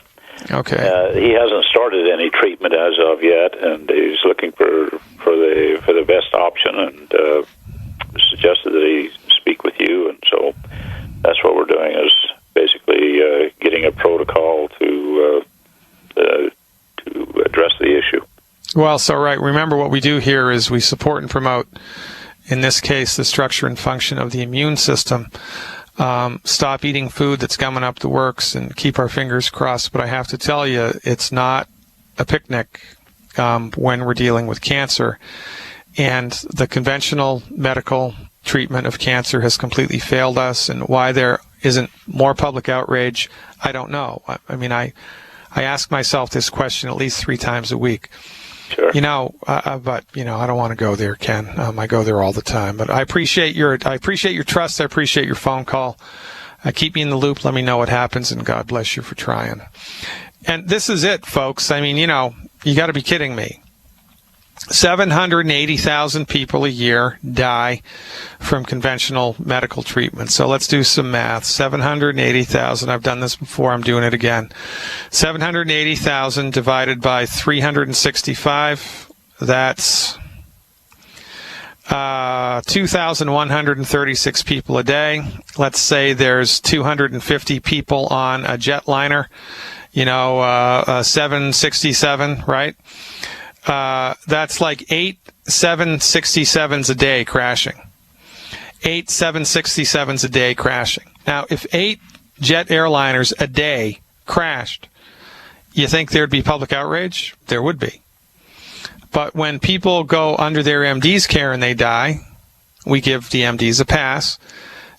Okay. He hasn't started any treatment as of yet, and he's looking for the best option, and suggested that he speak with you, and so that's what we're doing, is basically getting a protocol to address the issue. Well, so right. Remember, what we do here is we support and promote, in this case, the structure and function of the immune system. Stop eating food that's gumming up the works, and keep our fingers crossed. But I have to tell you, it's not a picnic when we're dealing with cancer. and the conventional medical treatment of cancer has completely failed us, and why there isn't more public outrage, I don't know. I mean, I ask myself this question at least 3 times a week. Sure. But I don't want to go there, Ken. I go there all the time. But I appreciate your trust. I appreciate your phone call. Keep me in the loop. Let me know what happens, and God bless you for trying. And this is it, folks. I mean, you got to be kidding me. 780,000 people a year die from conventional medical treatment. So let's do some math. 780,000. I've done this before. I'm doing it again. 780,000 divided by 365. That's 2,136 people a day. Let's say there's 250 people on a jetliner, 767, right? That's like 8 767s a day crashing. 8 767s a day crashing. Now, if 8 jet airliners a day crashed, you think there'd be public outrage? There would be. But when people go under their MD's care and they die, we give the MDs a pass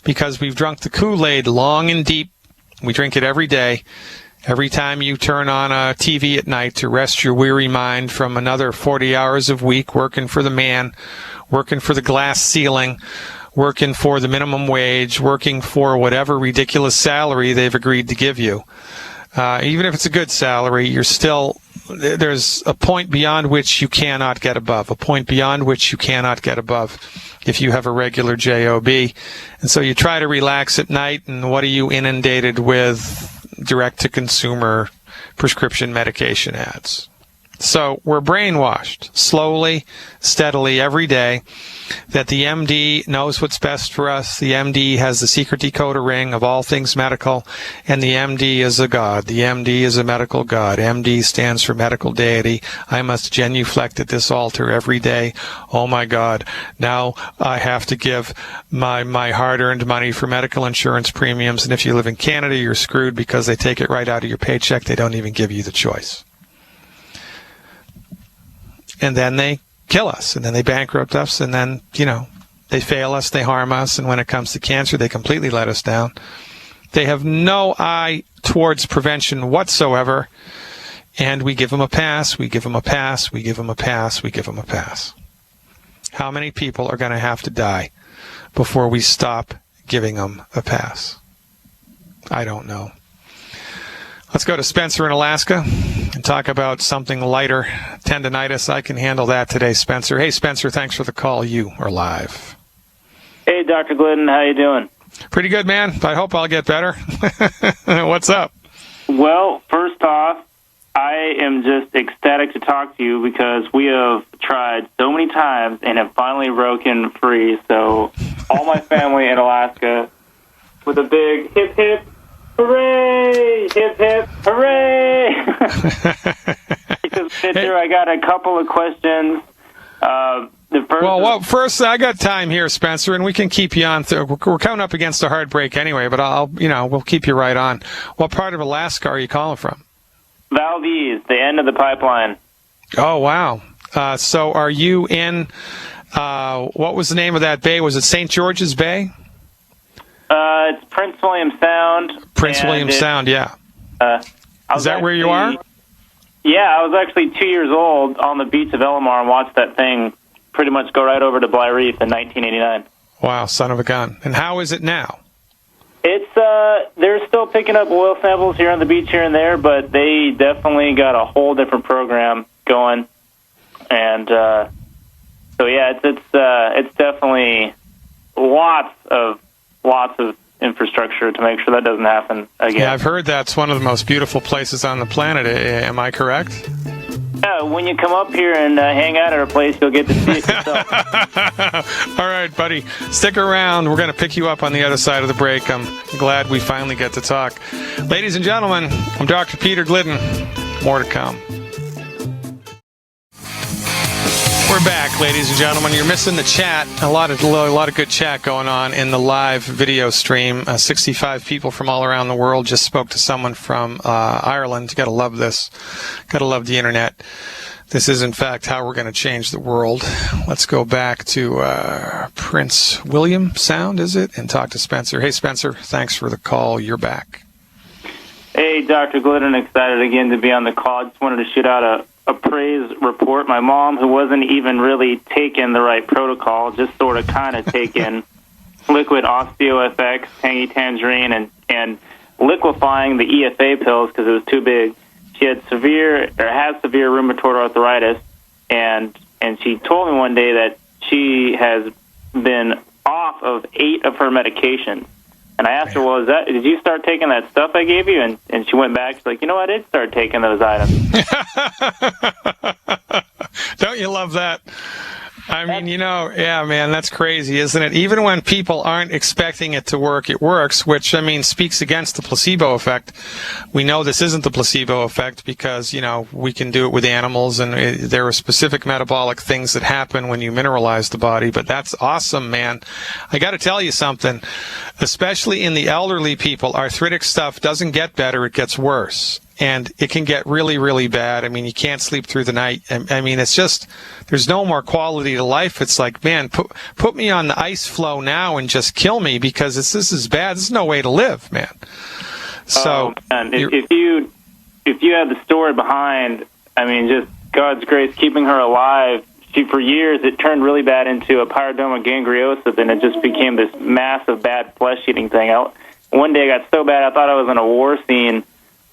because we've drunk the Kool-Aid long and deep. We drink it every day. Every time you turn on a TV at night to rest your weary mind from another 40 hours of week working for the man, working for the glass ceiling, working for the minimum wage, working for whatever ridiculous salary they've agreed to give you. Even if it's a good salary, there's a point beyond which you cannot get above, a point beyond which you cannot get above if you have a regular job. And so you try to relax at night, and what are you inundated with? Direct-to-consumer prescription medication ads. So we're brainwashed slowly, steadily, every day that the MD knows what's best for us. The MD has the secret decoder ring of all things medical, and the MD is a god. The MD is a medical god. MD stands for medical deity. I must genuflect at this altar every day. Oh my God, now I have to give my hard-earned money for medical insurance premiums, and if you live in Canada, you're screwed because they take it right out of your paycheck. They don't even give you the choice. And then they kill us, and then they bankrupt us, and then, they fail us, they harm us, and when it comes to cancer, they completely let us down. They have no eye towards prevention whatsoever, and we give them a pass, we give them a pass, we give them a pass, we give them a pass. How many people are going to have to die before we stop giving them a pass? I don't know. Let's go to Spencer in Alaska and talk about something lighter. Tendinitis. I can handle that today, Spencer. Hey, Spencer, thanks for the call. You are live. Hey, Dr. Glidden. How you doing? Pretty good, man. I hope I'll get better. What's up? Well, first off, I am just ecstatic to talk to you because we have tried so many times and have finally broken free. So all my family in Alaska with a big hip, hip, hooray! Hip, hip, hooray! Victor, I got a couple of questions. The first first, I got time here, Spencer, and we can keep you on. We're coming up against a hard break anyway, but we'll keep you right on. What part of Alaska are you calling from? Valdez, the end of the pipeline. Oh, wow. So are you in, what was the name of that bay? Was it St. George's Bay? It's Prince William Sound. Prince William Sound, yeah. Is that where you are? Yeah, I was actually 2 years old on the beach of Elmar and watched that thing pretty much go right over to Bly Reef in 1989. Wow, son of a gun. And how is it now? It's they're still picking up oil samples here on the beach here and there, but they definitely got a whole different program going. And so yeah, it's definitely lots of infrastructure to make sure that doesn't happen again. Yeah, I've heard that's one of the most beautiful places on the planet. Am I correct? Yeah, when you come up here and hang out at our place, you'll get to see it yourself. All right, buddy. Stick around. We're going to pick you up on the other side of the break. I'm glad we finally get to talk. Ladies and gentlemen, I'm Dr. Peter Glidden. More to come. We're back, ladies and gentlemen. You're missing the chat. A lot of good chat going on in the live video stream. 65 people from all around the world. Just spoke to someone from Ireland. You got to love this. Got to love the internet. This is, in fact, how we're going to change the world. Let's go back to Prince William Sound, is it? And talk to Spencer. Hey, Spencer, thanks for the call. You're back. Hey, Dr. Glidden, excited again to be on the call. I just wanted to shoot out a praise report. My mom, who wasn't even really taking the right protocol, just sort of kind of taking liquid OsteoFX, Tangy Tangerine, and liquefying the EFA pills because it was too big. She had has severe rheumatoid arthritis, and she told me one day that she has been off of 8 of her medications. And I asked her, well, did you start taking that stuff I gave you? And she went back. She's like, I did start taking those items. Don't you love that? I mean, yeah, man, that's crazy, isn't it? Even when people aren't expecting it to work, it works, which, speaks against the placebo effect. We know this isn't the placebo effect because, we can do it with animals, and there are specific metabolic things that happen when you mineralize the body, but that's awesome, man. I got to tell you something, especially in the elderly people, arthritic stuff doesn't get better, it gets worse. And it can get really, really bad. You can't sleep through the night. It's just, there's no more quality to life. It's like, man, put me on the ice floe now and just kill me because this is bad. There's no way to live, man. So, if you had the story behind, just God's grace keeping her alive. For years, it turned really bad into a pyoderma gangreosa, and it just became this massive bad flesh-eating thing. One day, I got so bad, I thought I was in a war scene.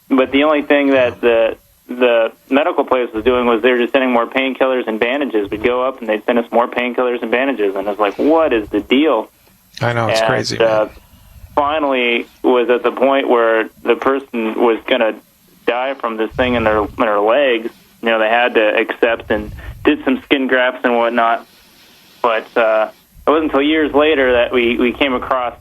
But the only thing that the medical place was doing was they were just sending more painkillers and bandages. We'd go up and they'd send us more painkillers and bandages, and I was like, "What is the deal?" I know, it's crazy. Finally, was at the point where the person was going to die from this thing in their legs. They had to accept and did some skin grafts and whatnot. But it wasn't until years later that we came across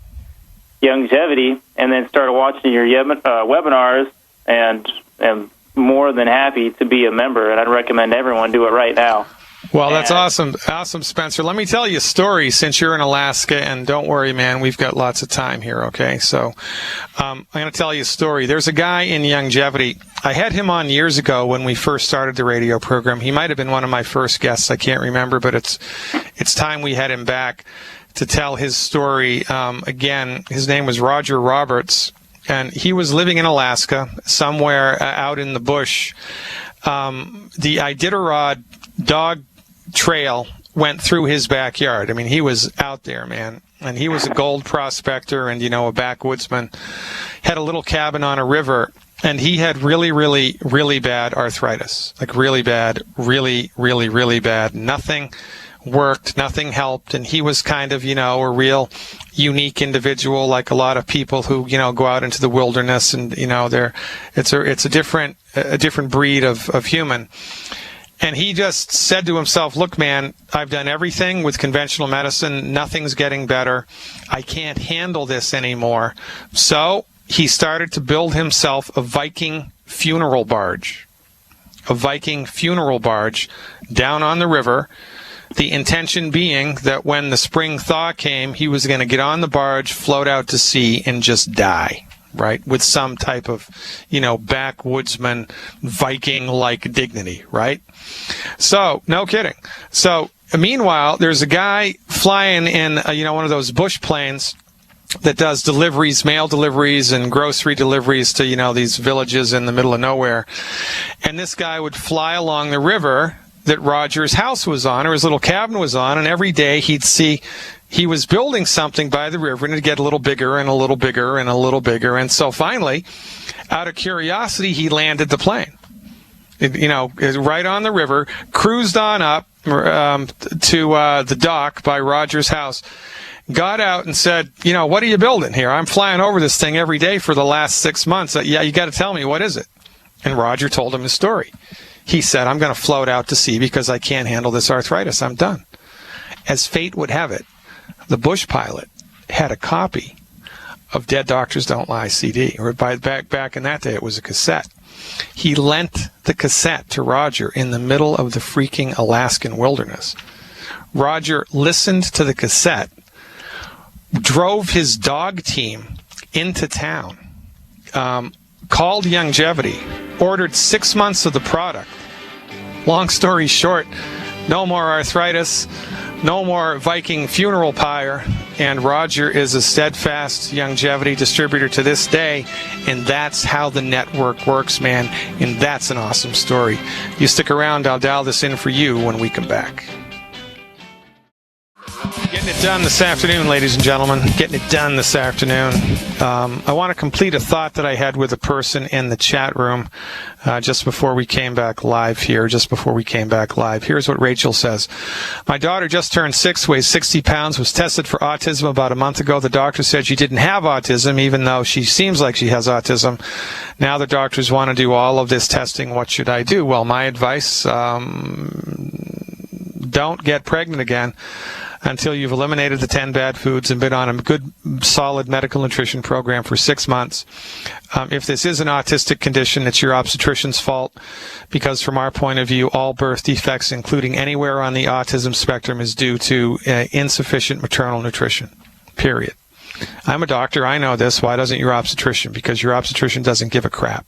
Youngevity and then started watching your webinars. And am more than happy to be a member, and I'd recommend everyone do it right now. Well, that's awesome, Spencer. Let me tell you a story since you're in Alaska, and don't worry, man, we've got lots of time here, okay? So I'm going to tell you a story. There's a guy in Youngevity. I had him on years ago when we first started the radio program. He might have been one of my first guests. I can't remember, but it's time we had him back to tell his story. Again, his name was Roger Roberts. And he was living in Alaska, somewhere out in the bush. The Iditarod dog trail went through his backyard. He was out there, man. And he was a gold prospector and, a backwoodsman. Had a little cabin on a river. And he had really, really, really bad arthritis. Like really bad, really, really, really bad. Nothing worked, nothing helped, and he was kind of, a real unique individual, like a lot of people who, go out into the wilderness and, it's a different breed of human. And he just said to himself, look, man, I've done everything with conventional medicine. Nothing's getting better. I can't handle this anymore. So he started to build himself a Viking funeral barge down on the river. The intention being that when the spring thaw came, he was going to get on the barge, float out to sea, and just die, right? With some type of, backwoodsman, Viking-like dignity, right? So, no kidding. So, meanwhile, there's a guy flying in, one of those bush planes that does deliveries, mail deliveries and grocery deliveries to, these villages in the middle of nowhere. And this guy would fly along the river that Roger's house was on, or his little cabin was on, and every day he'd see he was building something by the river, and it'd get a little bigger and a little bigger and a little bigger. And so finally, out of curiosity, he landed the plane. Right on the river, cruised on up to the dock by Roger's house, got out and said, what are you building here? I'm flying over this thing every day for the last 6 months. Yeah, you got to tell me, what is it? And Roger told him his story. He said, I'm going to float out to sea because I can't handle this arthritis. I'm done. As fate would have it, the bush pilot had a copy of Dead Doctors Don't Lie CD, or back in that day it was a cassette. He lent the cassette to Roger in the middle of the freaking Alaskan wilderness. Roger listened to the cassette, drove his dog team into town, called Youngevity, ordered 6 months of the product, long story short, no more arthritis, no more Viking funeral pyre, and Roger is a steadfast longevity distributor to this day, and that's how the network works, man, and that's an awesome story. You stick around, I'll dial this in for you when we come back. Getting it done this afternoon, ladies and gentlemen. Getting it done this afternoon. I want to complete a thought that I had with a person in the chat room just before we came back live here. Here's what Rachel says. My daughter just turned 6, weighs 60 pounds, was tested for autism about a month ago. The doctor said she didn't have autism, even though she seems like she has autism. Now the doctors want to do all of this testing. What should I do? Well, my advice, don't get pregnant again until you've eliminated the 10 bad foods and been on a good, solid medical nutrition program for 6 months. If this is an autistic condition, it's your obstetrician's fault, because from our point of view, all birth defects, including anywhere on the autism spectrum, is due to insufficient maternal nutrition, period. I'm a doctor. I know this. Why doesn't your obstetrician? Because your obstetrician doesn't give a crap.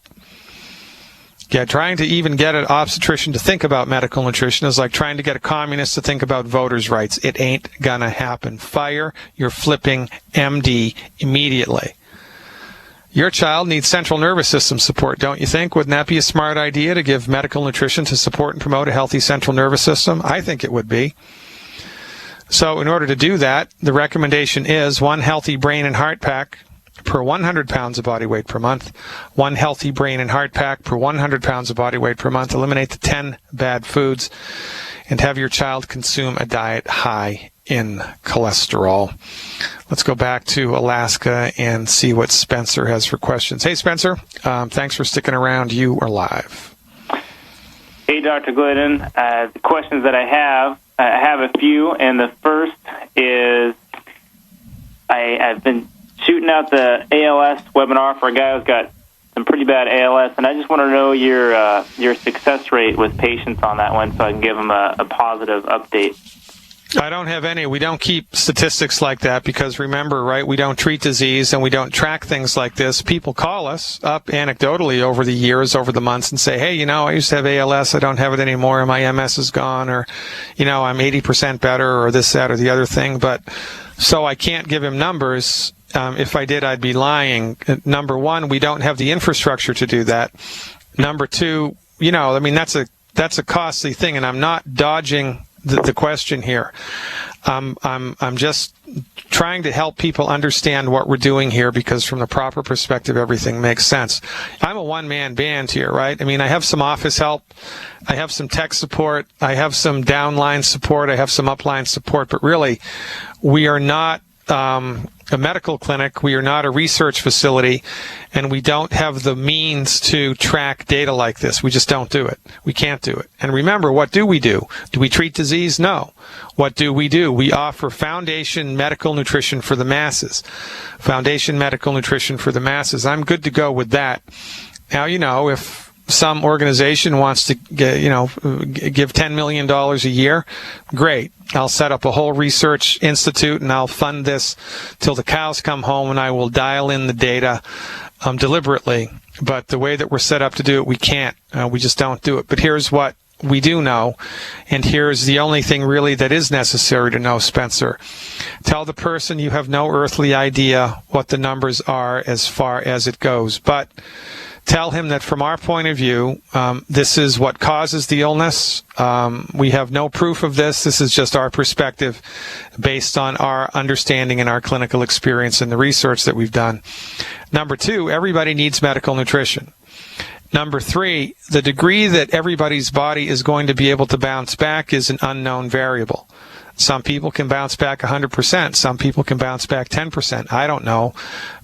Yeah, trying to even get an obstetrician to think about medical nutrition is like trying to get a communist to think about voters' rights. It ain't gonna happen. Fire your flipping MD immediately. Your child needs central nervous system support, don't you think? Wouldn't that be a smart idea to give medical nutrition to support and promote a healthy central nervous system? I think it would be. So in order to do that, the recommendation is 1 healthy brain and heart pack per 100 pounds of body weight per month. 1 healthy brain and heart pack per 100 pounds of body weight per month. Eliminate the 10 bad foods and have your child consume a diet high in cholesterol. Let's go back to Alaska and see what Spencer has for questions. Hey, Spencer. Thanks for sticking around. You are live. Hey, Dr. Glidden. The questions that I have a few, and the first is I've been shooting out the ALS webinar for a guy who's got some pretty bad ALS, and I just want to know your success rate with patients on that one so I can give them a positive update. I don't have any. We don't keep statistics like that because, remember, right, we don't treat disease and we don't track things like this. People call us up anecdotally over the years, over the months, and say, hey, I used to have ALS. I don't have it anymore. My MS is gone, or, I'm 80% better, or this, that, or the other thing. But so I can't give him numbers. If I did, I'd be lying. Number one, we don't have the infrastructure to do that. Number two, that's a costly thing, and I'm not dodging the question here. I'm just trying to help people understand what we're doing here, because from the proper perspective, everything makes sense. I'm a one-man band here, right? I have some office help. I have some tech support. I have some downline support. I have some upline support. But really, we are not a medical clinic. We are not a research facility, and we don't have the means to track data like this. We just don't do it. We can't do it. And remember, what do we do? Do we treat disease? No. What do? We offer foundation medical nutrition for the masses. Foundation medical nutrition for the masses. I'm good to go with that. Now, if some organization wants to give $10 million a year, great. I'll set up a whole research institute and I'll fund this till the cows come home, and I will dial in the data deliberately. But the way that we're set up to do it, we can't. We just don't do it. But here's what we do know, and here's the only thing really that is necessary to know, Spencer. Tell the person you have no earthly idea what the numbers are as far as it goes, but tell him that from our point of view, this is what causes the illness. We have no proof of this. This is just our perspective based on our understanding and our clinical experience and the research that we've done. Number two, everybody needs medical nutrition. Number three, the degree that everybody's body is going to be able to bounce back is an unknown variable. Some people can bounce back 100%. Some people can bounce back 10%. I don't know.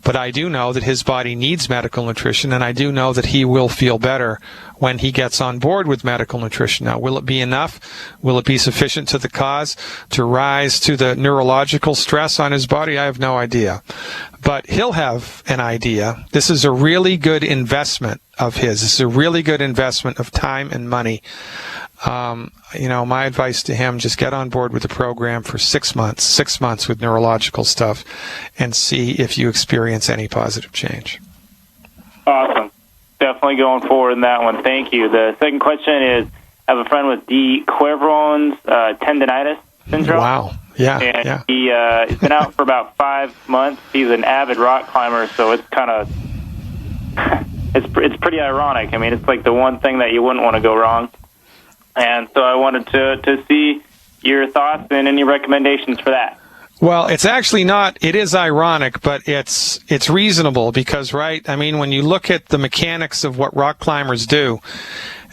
But I do know that his body needs medical nutrition, and I do know that he will feel better when he gets on board with medical nutrition. Now, will it be enough? Will it be sufficient to the cause to rise to the neurological stress on his body? I have no idea. But he'll have an idea. This is a really good investment of his. This is a really good investment of time and money. My advice to him, just get on board with the program for 6 months with neurological stuff, and see if you experience any positive change. Awesome. Definitely going forward in that one. Thank you. The second question is, have a friend with de Quervaron's tendonitis syndrome. Wow. Yeah. And yeah. he's been out for about 5 months. He's an avid rock climber, so it's kind of it's pretty ironic. I mean, it's like the one thing that you wouldn't want to go wrong. And so I wanted to see your thoughts and any recommendations for that. Well, it's actually not. It is ironic, but it's reasonable because, right? I mean, when you look at the mechanics of what rock climbers do,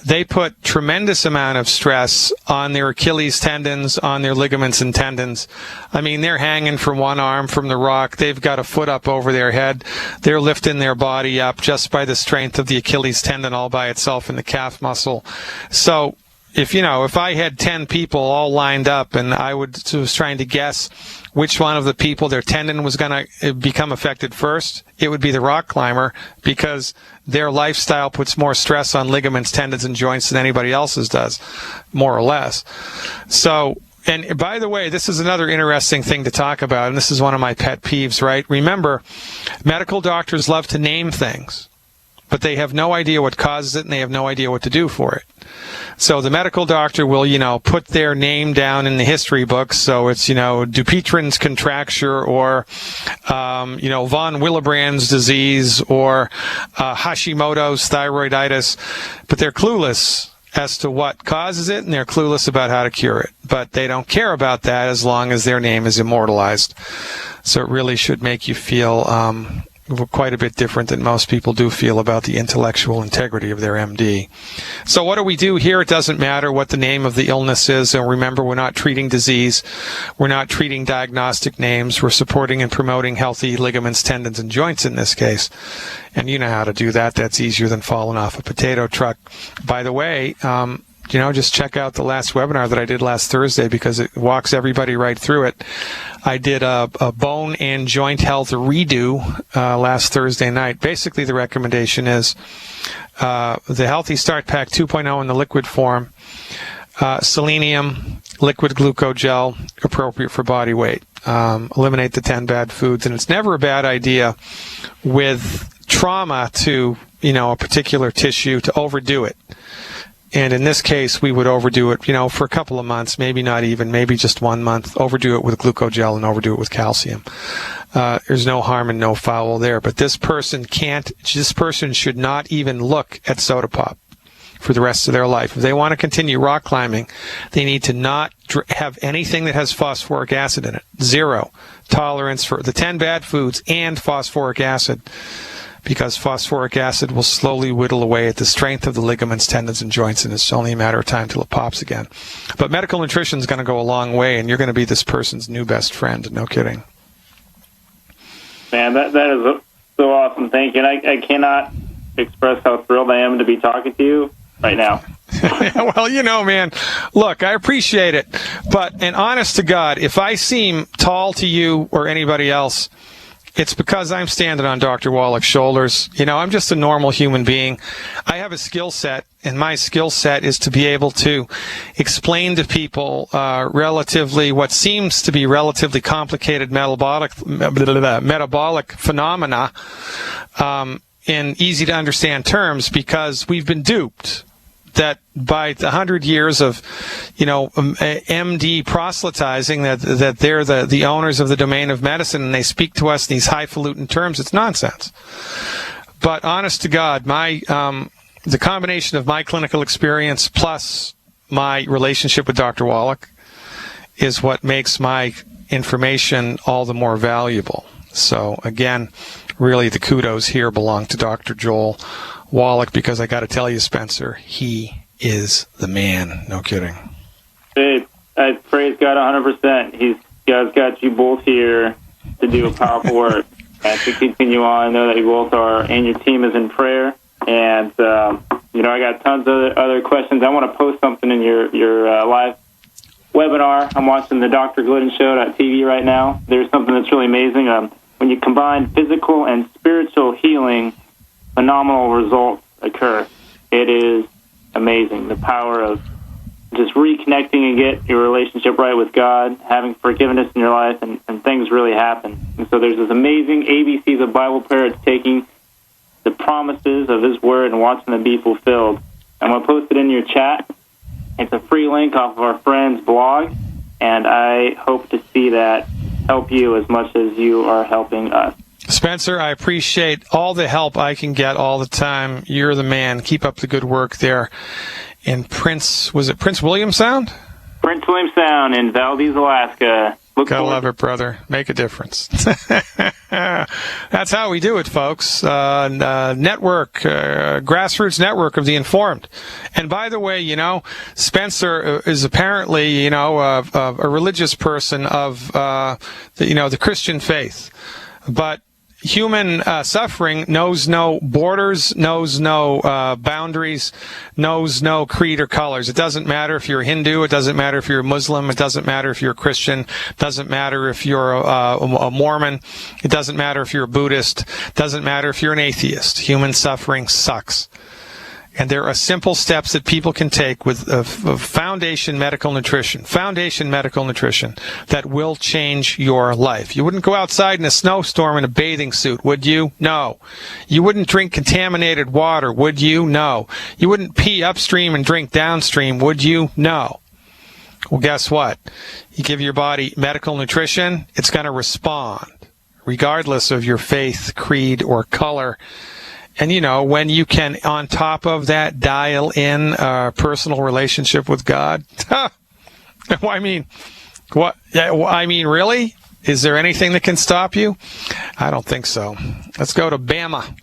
they put tremendous amount of stress on their Achilles tendons, on their ligaments and tendons. I mean, they're hanging from one arm from the rock. They've got a foot up over their head. They're lifting their body up just by the strength of the Achilles tendon all by itself and the calf muscle. So if I had 10 people all lined up and I was trying to guess which one of the people their tendon was going to become affected first, it would be the rock climber because their lifestyle puts more stress on ligaments, tendons, and joints than anybody else's does, more or less. So, and by the way, this is another interesting thing to talk about, and this is one of my pet peeves, right? Remember, medical doctors love to name things, but they have no idea what causes it and they have no idea what to do for it. So the medical doctor will, put their name down in the history books. So it's, Dupuytren's contracture or, von Willebrand's disease or Hashimoto's thyroiditis, but they're clueless as to what causes it and they're clueless about how to cure it. But they don't care about that as long as their name is immortalized. So it really should make you feel quite a bit different than most people do feel about the intellectual integrity of their MD. So what do we do here? It doesn't matter what the name of the illness is. And remember, we're not treating disease. We're not treating diagnostic names. We're supporting and promoting healthy ligaments, tendons, and joints in this case. And you know how to do that. That's easier than falling off a potato truck. By the way, just check out the last webinar that I did last Thursday because it walks everybody right through it. I did a bone and joint health redo last Thursday night. Basically, the recommendation is the Healthy Start Pack 2.0 in the liquid form, selenium, liquid glucogel, appropriate for body weight. Eliminate the 10 bad foods. And it's never a bad idea with trauma to, a particular tissue to overdo it. And in this case, we would overdo it, for a couple of months, maybe not even, maybe just 1 month, overdo it with glucogel and overdo it with calcium. There's no harm and no foul there. But this person should not even look at soda pop for the rest of their life. If they want to continue rock climbing, they need to not have anything that has phosphoric acid in it. Zero tolerance for the 10 bad foods and phosphoric acid, because phosphoric acid will slowly whittle away at the strength of the ligaments, tendons, and joints, and it's only a matter of time till it pops again. But medical nutrition is going to go a long way, and you're going to be this person's new best friend. No kidding. Man, that is so awesome. Thank you. And I cannot express how thrilled I am to be talking to you right now. Well, man, look, I appreciate it. But, and honest to God, if I seem tall to you or anybody else, it's because I'm standing on Dr. Wallach's shoulders. I'm just a normal human being. I have a skill set, and my skill set is to be able to explain to people what seems to be relatively complicated metabolic phenomena in easy-to-understand terms, because we've been duped that by the 100 years of, MD proselytizing that they're the owners of the domain of medicine and they speak to us in these highfalutin terms, it's nonsense. But honest to God, the combination of my clinical experience plus my relationship with Dr. Wallach is what makes my information all the more valuable. So again, really the kudos here belong to Dr. Joel Wallach, because I got to tell you, Spencer, he is the man. No kidding. Hey, I praise God 100%. God's got you both here to do a powerful work and to continue on. I know that you both are, and your team is in prayer. And I got tons of other questions. I want to post something in your live webinar. I'm watching the Dr. Glidden Show.tv right now. There's something that's really amazing. When you combine physical and spiritual healing, phenomenal results occur. It is amazing. The power of just reconnecting and get your relationship right with God, having forgiveness in your life, and things really happen. And so there's this amazing ABCs of Bible prayer. It's taking the promises of His Word and watching them be fulfilled. I'm going to post it in your chat. It's a free link off of our friend's blog, and I hope to see that help you as much as you are helping us. Spencer, I appreciate all the help I can get all the time. You're the man. Keep up the good work there in Prince William Sound? Prince William Sound in Valdez, Alaska. Gotta love it, brother. Make a difference. That's how we do it, folks. Network, grassroots network of the informed. And by the way, Spencer is apparently, a religious person of, the Christian faith. But human suffering knows no borders, knows no boundaries, knows no creed or colors. It doesn't matter if you're a Hindu. It doesn't matter if you're a Muslim. It doesn't matter if you're a Christian. It doesn't matter if you're a Mormon. It doesn't matter if you're a Buddhist. It doesn't matter if you're an atheist. Human suffering sucks. And there are simple steps that people can take with foundation medical nutrition that will change your life. You wouldn't go outside in a snowstorm in a bathing suit, would you? No. You wouldn't drink contaminated water, would you? No. You wouldn't pee upstream and drink downstream, would you? No. Well, guess what? You give your body medical nutrition, it's going to respond, regardless of your faith, creed, or color. And, when you can, on top of that, dial in a personal relationship with God. Really? Is there anything that can stop you? I don't think so. Let's go to Bama.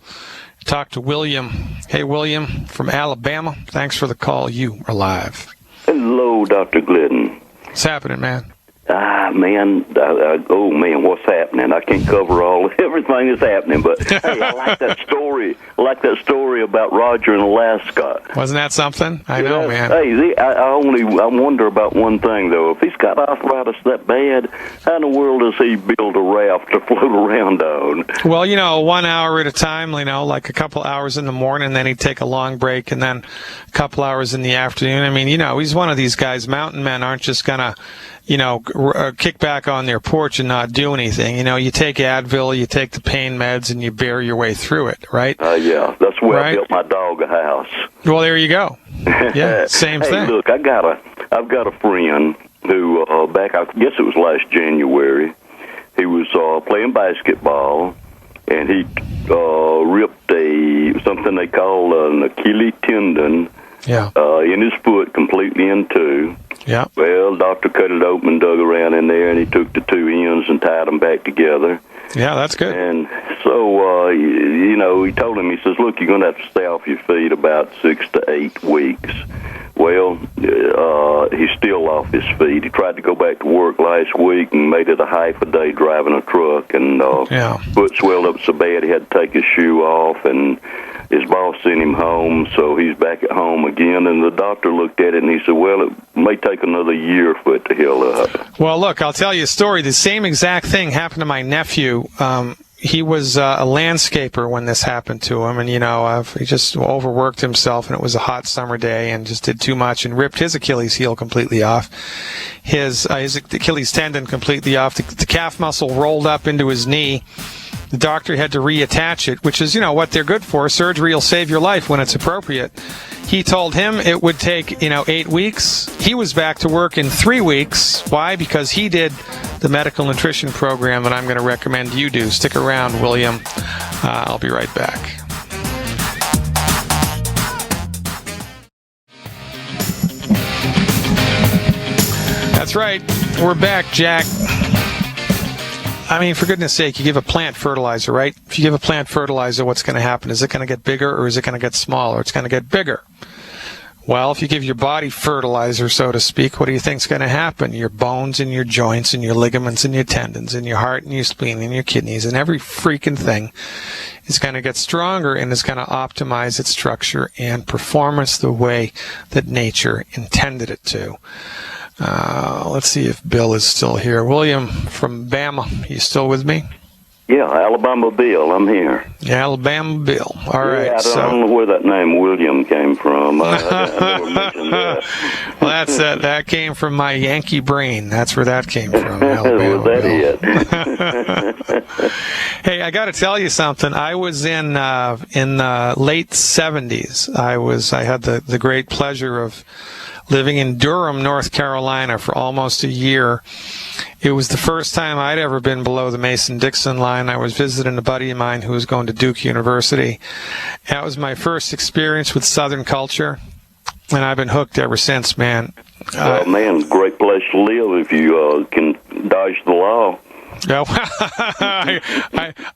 Talk to William. Hey, William from Alabama. Thanks for the call. You are live. Hello, Dr. Glidden. What's happening, man? Man, what's happening? I can't cover everything that's happening, but hey, I like that story. I like that story about Roger in Alaska. Wasn't that something? I know, man. Hey, I wonder about one thing though. If he's got arthritis that bad, how in the world does he build a raft to float around on? Well, 1 hour at a time. Like a couple hours in the morning, then he'd take a long break, and then a couple hours in the afternoon. I mean, he's one of these guys. Mountain men aren't just gonna kick back on their porch and not do anything. You take Advil, you take the pain meds, and you bear your way through it, right? Yeah, that's where I built my dog a house. Well, there you go. Yeah, same thing. Hey, look, I've got a friend who back, I guess it was last January, he was playing basketball, and he ripped something they call an Achilles tendon in his foot completely in two. Yeah. Well, doctor cut it open, dug around in there, and he took the two ends and tied them back together. Yeah, that's good. And so, he told him, he says, look, you're going to have to stay off your feet about 6 to 8 weeks. Well, he's still off his feet. He tried to go back to work last week and made it a half a day driving a truck, and foot swelled up so bad he had to take his shoe off, and his boss sent him home, so he's back at home again. And the doctor looked at it, and he said, well, it may take another year for it to heal up. Well, look, I'll tell you a story. The same exact thing happened to my nephew. He was a landscaper when this happened to him, and he just overworked himself, and it was a hot summer day, and just did too much and ripped his Achilles heel completely off, his Achilles tendon completely off, the calf muscle rolled up into his knee. The doctor had to reattach it, which is, what they're good for. Surgery will save your life when it's appropriate. He told him it would take, 8 weeks. He was back to work in 3 weeks. Why? Because he did the medical nutrition program that I'm going to recommend you do. Stick around, William. I'll be right back. That's right. We're back, Jack. I mean, for goodness sake, you give a plant fertilizer, right? If you give a plant fertilizer, what's going to happen? Is it going to get bigger or is it going to get smaller? It's going to get bigger. Well, if you give your body fertilizer, so to speak, what do you think is going to happen? Your bones and your joints and your ligaments and your tendons and your heart and your spleen and your kidneys and every freaking thing is going to get stronger and is going to optimize its structure and performance the way that nature intended it to. Let's see if Bill is still here. William from Bama, you still with me? Yeah, Alabama Bill, I'm here. Alabama Bill. All right. I don't know where that name William came from. I never mentioned that. Well, that came from my Yankee brain. That's where that came from. Alabama Was that Bill. it? Hey, I got to tell you something. I was in late 70s. I had the great pleasure of living in Durham, North Carolina for almost a year. It was the first time I'd ever been below the Mason-Dixon line. I was visiting a buddy of mine who was going to Duke University. That was my first experience with Southern culture, and I've been hooked ever since, man. Man, great place to live if you can dodge the law. Yeah,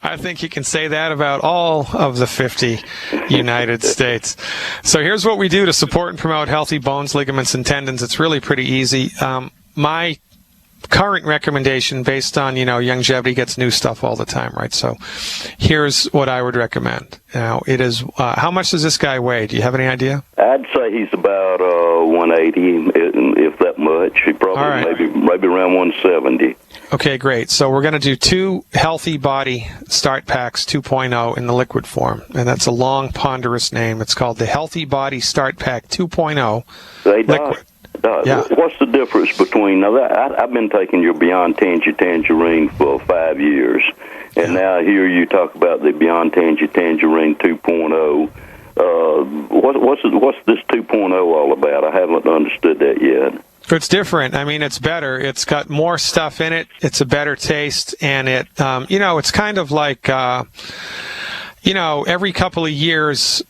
I think you can say that about all of the 50 United States. So here's what we do to support and promote healthy bones, ligaments, and tendons. It's really pretty easy. My current recommendation, based on, Youngevity gets new stuff all the time, right? So here's what I would recommend. Now, it is, how much does this guy weigh? Do you have any idea? I'd say he's about 180, if that much. He probably maybe around 170. Okay, great. So we're going to do 2 Healthy Body Start Packs 2.0 in the liquid form, and that's a long, ponderous name. It's called the Healthy Body Start Pack 2.0 liquid. Yeah. What's the difference between, now I've been taking your Beyond Tangerine for 5 years, and now here you talk about the Beyond Tangerine 2.0. What's this 2.0 all about? I haven't understood that yet. It's different. I mean, it's better. It's got more stuff in it. It's a better taste, and it, it's kind of like, every couple of years,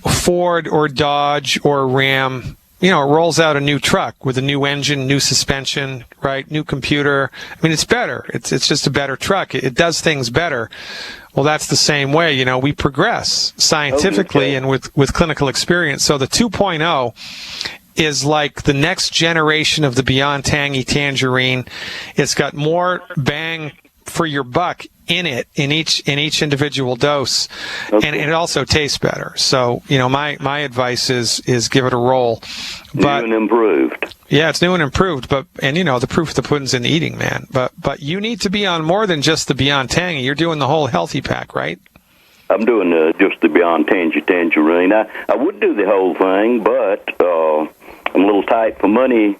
Ford or Dodge or Ram, it rolls out a new truck with a new engine, new suspension, right? New computer. I mean, it's better. It's just a better truck. It does things better. Well, that's the same way. We progress scientifically and with clinical experience. So the 2.0 is like the next generation of the Beyond Tangy Tangerine. It's got more bang for your buck in it, in each individual dose, and it also tastes better. So, my advice is give it a roll. But, new and improved. Yeah, it's new and improved, and the proof of the pudding's in the eating, man. But you need to be on more than just the Beyond Tangy. You're doing the whole healthy pack, right? I'm doing just the Beyond Tangerine. I would do the whole thing, but I'm a little tight for money.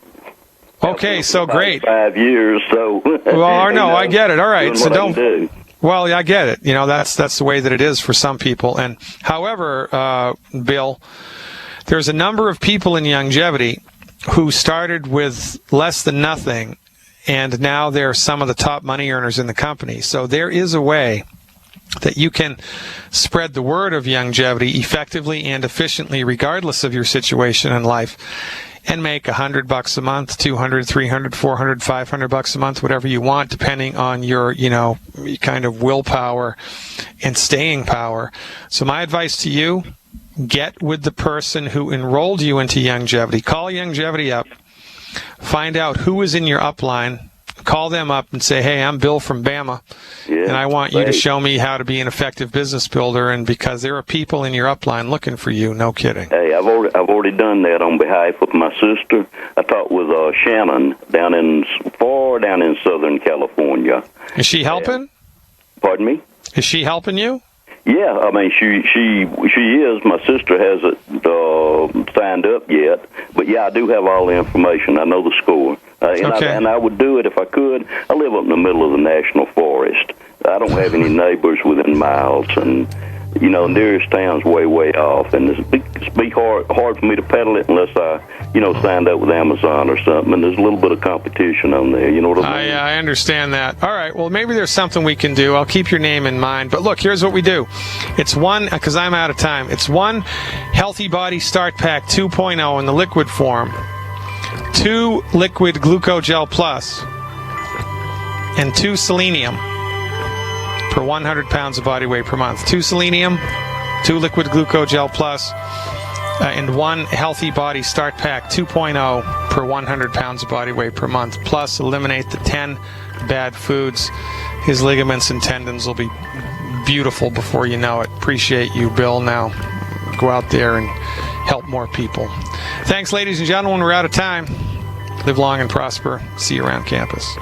Okay, so great. 5 years, so. Well, no, I get it. All right, so don't. Do. Well, I get it. That's the way that it is for some people. And however, Bill, there's a number of people in Youngevity who started with less than nothing, and now they're some of the top money earners in the company. So there is a way that you can spread the word of Youngevity effectively and efficiently, regardless of your situation in life, and make $100 a month, $200, $300, $400, $500 a month, whatever you want, depending on your, kind of willpower and staying power. So my advice to you, get with the person who enrolled you into Youngevity. Call Youngevity up. Find out who is in your upline. Call them up and say, hey, I'm Bill from Bama, and I want you to show me how to be an effective business builder, and because there are people in your upline looking for you, no kidding. Hey, I've already done that on behalf of my sister. I talked with Shannon down in Southern California. Is she helping? Pardon me? Is she helping you? Yeah, I mean, she is. My sister hasn't signed up yet, but yeah, I do have all the information. I know the score. And I would do it if I could. I live up in the middle of the national forest. I don't have any neighbors within miles, and nearest town's way off, and it's be hard for me to peddle it unless I signed up with Amazon or something. And there's a little bit of competition on there. You know what I mean? I understand that. All right. Well, maybe there's something we can do. I'll keep your name in mind. But look, here's what we do. It's one, because I'm out of time. It's one Healthy Body Start Pack 2.0 in the liquid form. 2 Liquid Glucogel Plus, and 2 Selenium per 100 pounds of body weight per month. 2 Selenium, 2 Liquid Glucogel Plus, and 1 Healthy Body Start Pack 2.0 per 100 pounds of body weight per month. Plus, eliminate the 10 bad foods. His ligaments and tendons will be beautiful before you know it. Appreciate you, Bill. Now, go out there and help more people. Thanks, ladies and gentlemen. We're out of time. Live long and prosper. See you around campus.